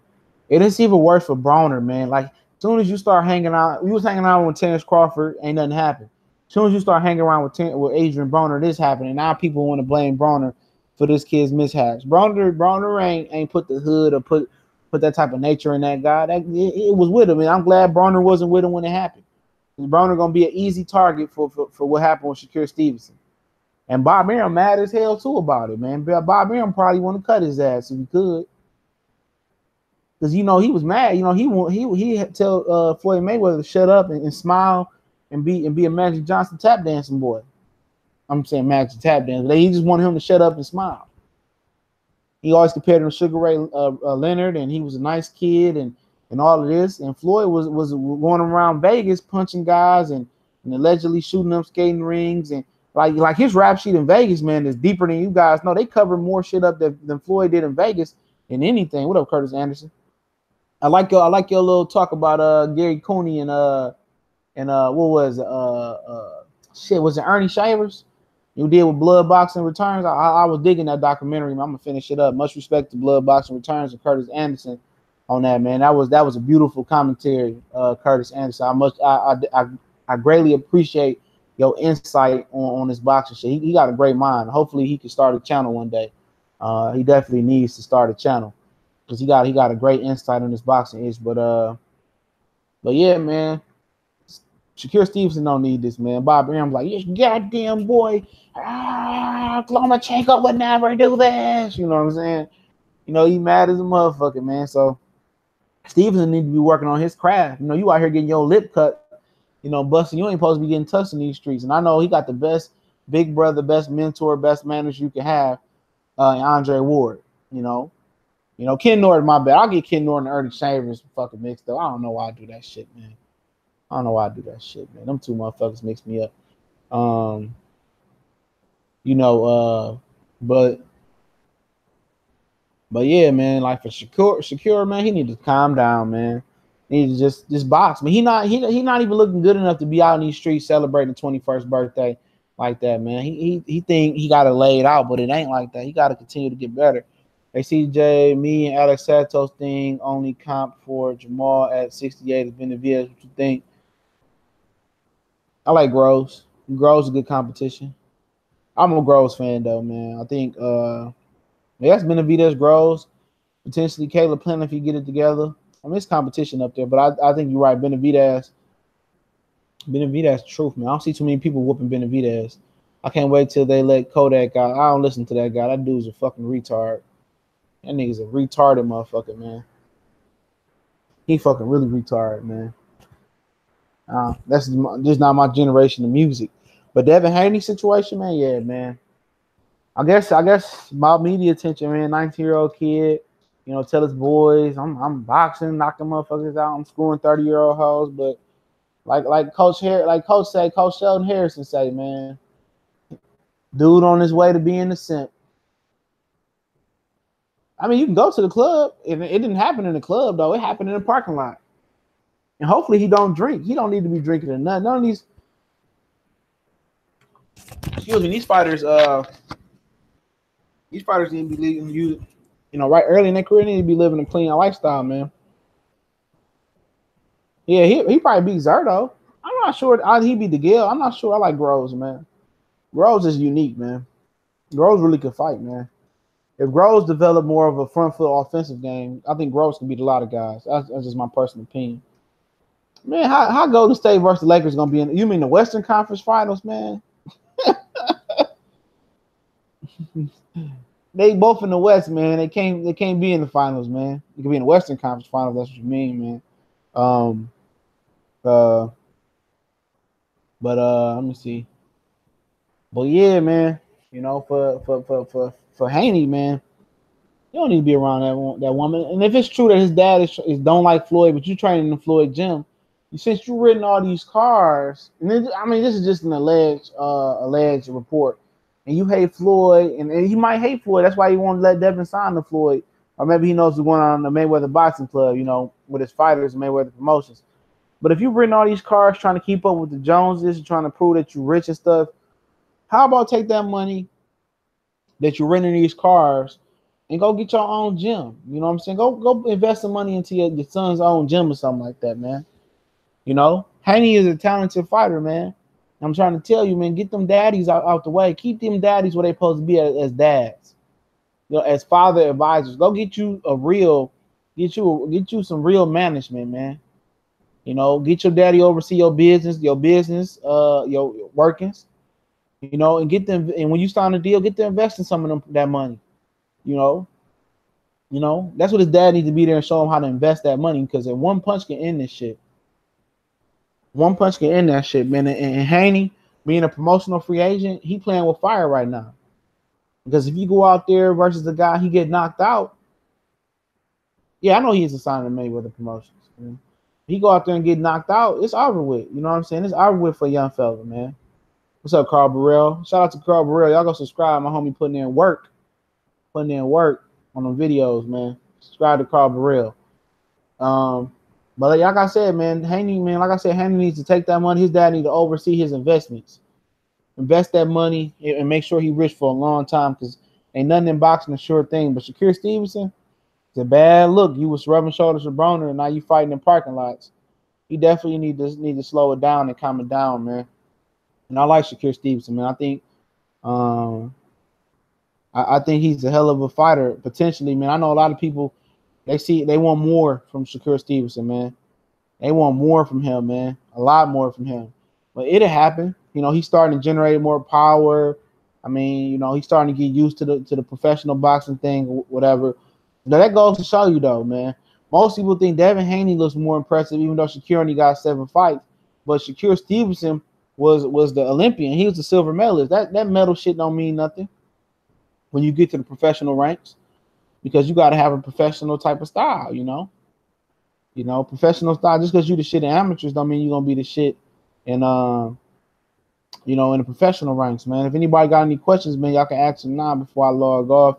It is even worse for Broner, man. Like, as soon as you start hanging out, we was hanging out with Terrence Crawford, ain't nothing happened. As soon as you start hanging around with Adrian Broner, this happened, and now people want to blame Broner for this kid's mishaps. Broner ain't put the hood or put that type of nature in that guy. It was with him, and I'm glad Broner wasn't with him when it happened. Broner gonna be an easy target for what happened with Shakur Stevenson. And Bob Arum mad as hell too about it, man. Bob Arum probably want to cut his ass if he could, because he was mad. He had tell Floyd Mayweather to shut up and smile and be a Magic Johnson tap dancing boy. I'm saying Magic tap dance, but he just wanted him to shut up and smile. He always compared him to Sugar Ray Leonard, and he was a nice kid and all of this. And Floyd was going around Vegas punching guys and allegedly shooting up skating rings, and like his rap sheet in Vegas, man, is deeper than you guys know. They cover more shit up than Floyd did in Vegas than anything. What up, Curtis Anderson? I like your little talk about Gary Cooney and what was was it Ernie Shavers? You did with Blood Boxing Returns. I was digging that documentary. I'm gonna finish it up. Much respect to Blood Boxing Returns and Curtis Anderson on that, man. That was a beautiful commentary, Curtis Anderson. I greatly appreciate your insight on this boxing shit. He got a great mind. Hopefully he can start a channel one day. He definitely needs to start a channel because he got a great insight on this boxing issue. But yeah, man. Shakur Stevenson don't need this, man. Bob Arum's like, yes, goddamn boy. Lomachenko would never do this. You know what I'm saying? You know, he mad as a motherfucker, man. So Stevenson need to be working on his craft. You know, you out here getting your lip cut, you know, busting. You ain't supposed to be getting touched in these streets. And I know he got the best big brother, best mentor, best manager you can have, Andre Ward. You know, Ken Norton, my bad. I'll get Ken Norton and Ernie Chambers fucking mixed up. I don't know why I do that shit, man. I don't know why I do that shit, man. Them two motherfuckers mix me up. You know, but yeah, man, like for Shakur, man, he need to calm down, man. He need to just box. Man, he not even looking good enough to be out in these streets celebrating the 21st birthday like that, man. He think he got it laid out, but it ain't like that. He got to continue to get better. Hey, CJ, me and Alex Santos thing only comp for Jermell at 68 is Benavidez. What you think? I like Groves. Groves is a good competition. I'm a Groves fan though, man. I think that's Benavidez, Groves, potentially Caleb Plant if you get it together. I mean, it's competition up there, but I think you're right. Benavidez, truth, man. I don't see too many people whooping Benavidez. I can't wait till they let Kodak out. I don't listen to that guy. That dude's a fucking retard. That nigga's a retarded motherfucker, man. He fucking really retarded, man. That's just not my generation of music. But Devin Haney situation, man, yeah, man. I guess about media attention, man. 19-year-old kid, you know, tell his boys, I'm boxing, knocking motherfuckers out. I'm schooling 30-year-old hoes, but like Coach Sheldon Harrison say, man, dude on his way to being a simp. I mean, you can go to the club, and it didn't happen in the club though. It happened in the parking lot. And hopefully he don't drink. He don't need to be drinking or nothing. None of these, these fighters need to be leaving you know, right early in their career, they need to be living a clean lifestyle, man. Yeah, he probably beat Zerto. I'm not sure he beat the Gill. I'm not sure. I like Groves, man. Groves is unique, man. Groves really could fight, man. If Groves developed more of a front foot offensive game, I think Groves can beat a lot of guys. That's just my personal opinion. Man, how Golden State versus the Lakers gonna be in? You mean the Western Conference Finals, man? They both in the West, man. They can't be in the finals, man. You can be in the Western Conference Finals. That's what you mean, man. Let me see. But yeah, man. You know, for Haney, man, you don't need to be around that woman. And if it's true that his dad is don't like Floyd, but you training in the Floyd gym, since you ridden all these cars, and then, I mean, this is just an alleged report, and you hate Floyd, and he might hate Floyd. That's why he won't let Devin sign to Floyd, or maybe he knows what's going on in the Mayweather Boxing Club, you know, with his fighters and Mayweather Promotions. But if you've ridden all these cars trying to keep up with the Joneses, trying to prove that you're rich and stuff, how about take that money that you're renting these cars and go get your own gym? You know what I'm saying? Go invest some money into your son's own gym or something like that, man. You know, Haney is a talented fighter, man. I'm trying to tell you, man, get them daddies out the way. Keep them daddies where they're supposed to be as dads, you know, as father advisors. Go get you get you some real management, man. You know, get your daddy oversee your business, your workings, you know, and get them. And when you sign a deal, get to invest in some of that money. You know, that's what his dad needs to be there and show him how to invest that money, because in one punch can end this shit. One punch can end that shit, man. And Haney, being a promotional free agent, he playing with fire right now. Because if you go out there versus the guy, he get knocked out. Yeah, I know he's assigned to Mayweather Promotions. Man. If he go out there and get knocked out, it's over with. You know what I'm saying? It's over with for a young fella, man. What's up, Carl Burrell? Shout out to Carl Burrell. Y'all go subscribe. My homie putting in work on them videos, man. Subscribe to Carl Burrell. But like I said, man, Haney needs to take that money. His dad needs to oversee his investments. Invest that money and make sure he's rich for a long time, because ain't nothing in boxing a sure thing. But Shakur Stevenson, it's a bad look. You was rubbing shoulders with Broner, and now you fighting in parking lots. He definitely need to slow it down and calm it down, man. And I like Shakur Stevenson, man. I think um, I think he's a hell of a fighter potentially, man. I know a lot of people they want more from Shakur Stevenson, man. They want more from him, man. A lot more from him. But it'll happen. You know, he's starting to generate more power. I mean, you know, he's starting to get used to the professional boxing thing, whatever. Now that goes to show you, though, man. Most people think Devin Haney looks more impressive, even though Shakur only got 7 fights. But Shakur Stevenson was the Olympian. He was the silver medalist. That medal shit don't mean nothing when you get to the professional ranks, because you got to have a professional type of style, you know. You know, professional style. Just because you the shit in amateurs don't mean you're gonna be the shit in you know, in the professional ranks, man. If anybody got any questions, man, y'all can ask them now before I log off.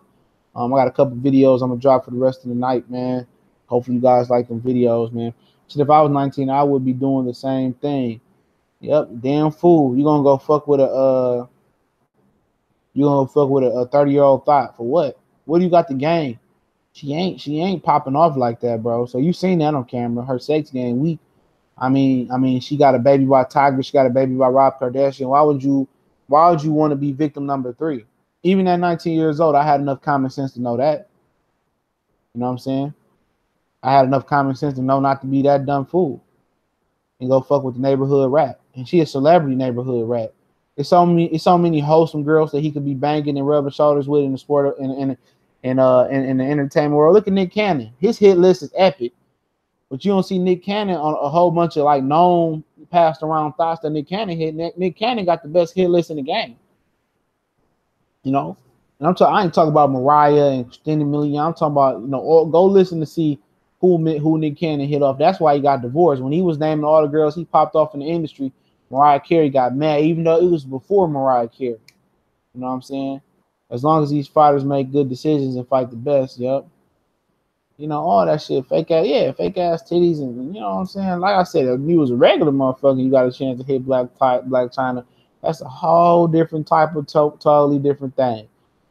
I got a couple videos I'm gonna drop for the rest of the night, man. Hopefully you guys like them videos, man. Shit, if I was 19, I would be doing the same thing. Yep, damn fool. You gonna go fuck with a 30-year-old thought for what? What do you got to gain? She ain't popping off like that, bro. So you seen that on camera. Her sex game weak. I mean, she got a baby by Tiger. She got a baby by Rob Kardashian. Why would you want to be victim number 3? Even at 19 years old, I had enough common sense to know that. You know what I'm saying? I had enough common sense to know not to be that dumb fool and go fuck with the neighborhood rat. And she a celebrity neighborhood rat. It's so many wholesome girls that he could be banging and rubbing shoulders with in the sport in the entertainment world. Look at Nick Cannon. His hit list is epic. But you don't see Nick Cannon on a whole bunch of like known passed around thoughts that Nick Cannon hit. Nick Cannon got the best hit list in the game. You know, and I ain't talking about Mariah and Christina Milian. I'm talking about, you know, go listen to see who Nick Cannon hit off. That's why he got divorced. When he was naming all the girls he popped off in the industry, Mariah Carey got mad, even though it was before Mariah Carey. You know what I'm saying? As long as these fighters make good decisions and fight the best, yep. You know, all that shit, fake ass titties, and you know what I'm saying? Like I said, if you was a regular motherfucker, you got a chance to hit Black China. That's a whole different type of totally different thing.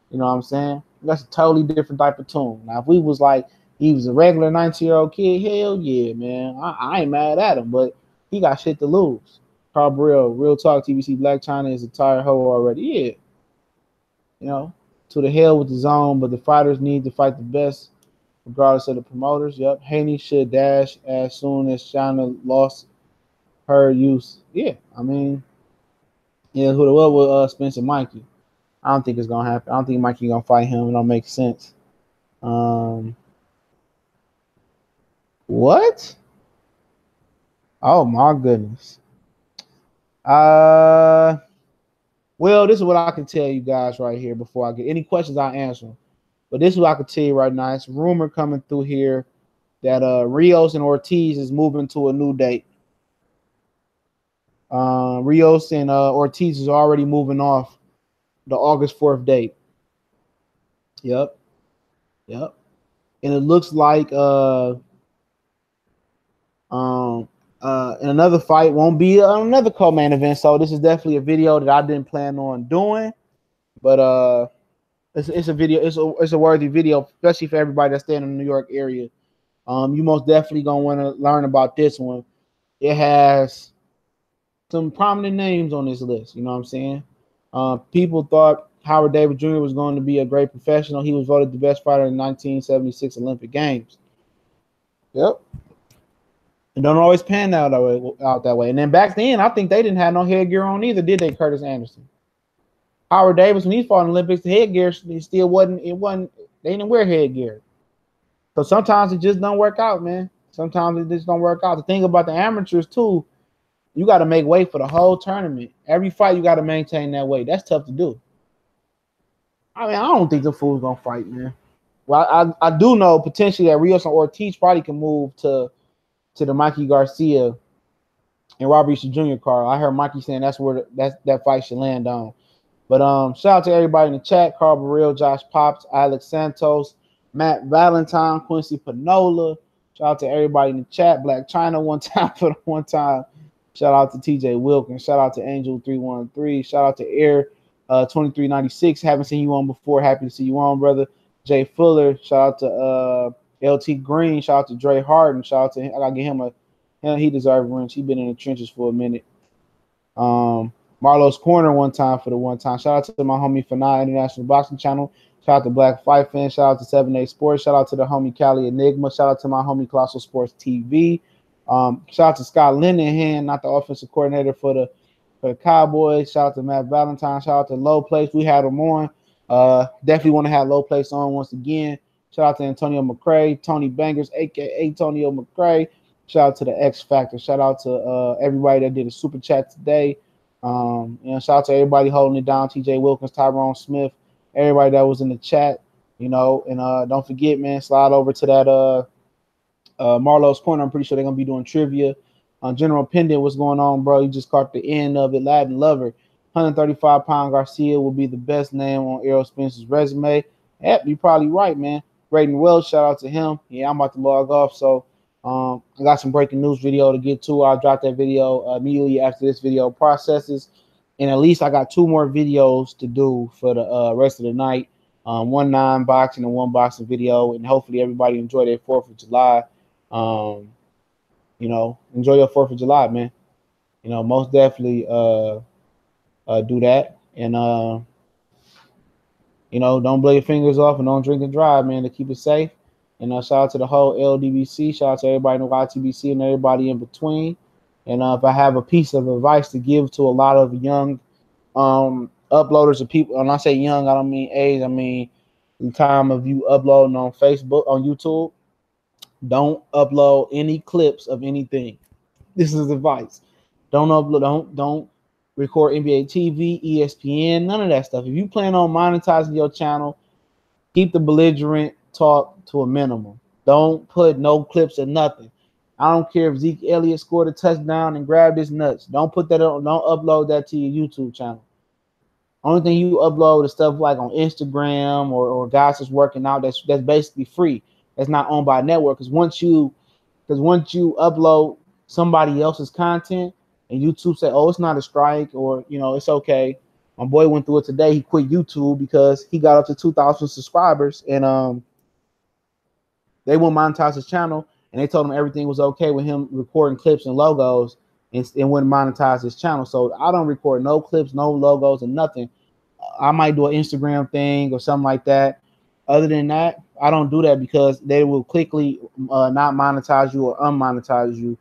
You know what I'm saying? That's a totally different type of tune. Now, if we was like, he was a regular 19-year-old kid, hell yeah, man. I ain't mad at him, but he got shit to lose. Carl Burrell, Real Talk TBC, Black China is a tired hoe already. Yeah. You know, to the hell with the zone, but the fighters need to fight the best regardless of the promoters. Yep. Haney should dash as soon as China lost her use. Yeah. I mean, yeah, what with Spencer Mikey? I don't think it's gonna happen. I don't think Mikey gonna fight him. It don't make sense. What? Oh my goodness. Well, this is what I can tell you guys right here before I get any questions. I'll answer them. But this is what I can tell you right now. It's a rumor coming through here that Rios and Ortiz is moving to a new date. Rios and Ortiz is already moving off the August 4th date. Yep. And it looks like another fight won't be another co-main event. So this is definitely a video that I didn't plan on doing, but it's a video. It's a worthy video, especially for everybody that's staying in the New York area. You most definitely gonna want to learn about this one. It has some prominent names on this list. You know what I'm saying? People thought Howard Davis Jr. was going to be a great professional. He was voted the best fighter in the 1976 Olympic Games. Yep. It don't always pan out that way. And then back then, I think they didn't have no headgear on either, did they, Curtis Anderson? Howard Davis, when he fought in the Olympics, the headgear still wasn't. They didn't wear headgear. So sometimes it just don't work out, man. Sometimes it just don't work out. The thing about the amateurs too, you got to make weight for the whole tournament. Every fight, you got to maintain that weight. That's tough to do. I mean, I don't think the fool's gonna fight, man. Well, I do know potentially that Rios and Ortiz probably can move to the Mikey Garcia and Robert Easter Jr. card. I heard Mikey saying that's where that fight should land on. But shout out to everybody in the chat: Carl Burrell, Josh Pops, Alex Santos, Matt Valentine, Quincy Panola. Shout out to everybody in the chat. Black China one time for the one time. Shout out to TJ Wilkins. Shout out to Angel 313. Shout out to Air 2396. Haven't seen you on before. Happy to see you on, brother. Jay Fuller. Shout out to LT Green. Shout out to Dre Harden. Shout out to him. I gotta give him he deserves a wrench. He been in the trenches for a minute. Marlo's Corner one time for the one time. Shout out to my homie Fanai International Boxing Channel. Shout out to Black Fight Fan. Shout out to 7A Sports. Shout out to the homie Cali Enigma. Shout out to my homie Colossal Sports TV. Shout out to Scott Linehan, not the offensive coordinator for the Cowboys. Shout out to Matt Valentine. Shout out to Low Place. We had him on. Definitely want to have Low Place on once again. Shout out to Antonio McCray, Tony Bangers, aka Antonio McCray. Shout out to the X Factor. Shout out to everybody that did a super chat today. Shout out to everybody holding it down. TJ Wilkins, Tyrone Smith, everybody that was in the chat. And don't forget, man, slide over to that Marlo's Corner. I'm pretty sure they're gonna be doing trivia. General Pendant, what's going on, bro? You just caught the end of it. Latin Lover, 135-pound Garcia will be the best name on Errol Spencer's resume. Yep, you're probably right, man. Braden Wells, shout out to him. Yeah, I'm about to log off, so I got some breaking news video to get to. I'll drop that video immediately after this video processes, and at least I got 2 more videos to do for the rest of the night. 1 non-boxing and 1 boxing video, and hopefully everybody enjoy their 4th of July. Enjoy your 4th of July, man. Most definitely do that, and don't blow your fingers off and don't drink and drive, man, to keep it safe. And shout out to the whole LDBC. Shout out to everybody in the YTBC and everybody in between. And if I have a piece of advice to give to a lot of young uploaders of people, and I say young, I don't mean age, I mean the time of you uploading on Facebook, on YouTube, don't upload any clips of anything. This is advice. Don't upload, don't record NBA TV, ESPN, none of that stuff. If you plan on monetizing your channel, keep the belligerent talk to a minimum. Don't put no clips of nothing. I don't care if Zeke Elliott scored a touchdown and grabbed his nuts. Don't put that on. Don't upload that to your YouTube channel. Only thing you upload is stuff like on Instagram or guys that's working out. That's basically free. That's not owned by a network. Because once you upload somebody else's content and YouTube say, oh, it's not a strike, or it's okay. My boy went through it today. He quit YouTube because he got up to 2,000 subscribers, and they wouldn't monetize his channel, and they told him everything was okay with him recording clips and logos, and wouldn't monetize his channel. So I don't record no clips, no logos, and nothing. I might do an Instagram thing or something like that. Other than that, I don't do that because they will quickly not monetize you or unmonetize you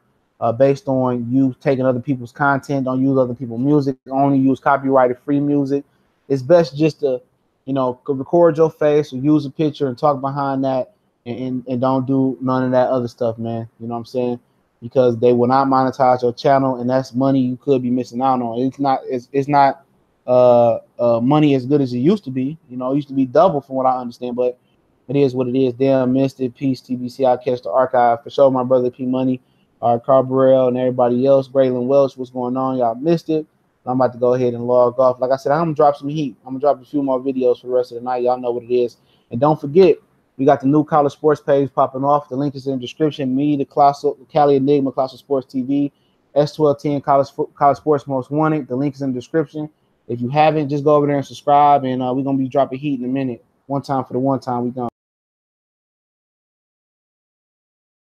based on you taking other people's content. Don't use other people's music. Only use copyrighted free music. It's best just to, record your face or use a picture and talk behind that, and don't do none of that other stuff, man. You know what I'm saying? Because they will not monetize your channel, and that's money you could be missing out on. It's not money as good as it used to be. It used to be double from what I understand, but it is what it is. Damn, missed it. Peace, TBC. I catch the archive for sure. My brother P Money, Carburrell, and everybody else. Braylon Welch, what's going on? Y'all missed it. I'm about to go ahead and log off. Like I said, I'm gonna drop some heat. I'm gonna drop a few more videos for the rest of the night. Y'all know what it is. And don't forget, we got the new college sports page popping off. The link is in the description. Me, the Cali Enigma, Colossal Sports TV, S1210 College Sports Most Wanted. The link is in the description. If you haven't, just go over there and subscribe. And we're gonna be dropping heat in a minute. One time for the one time. We gone.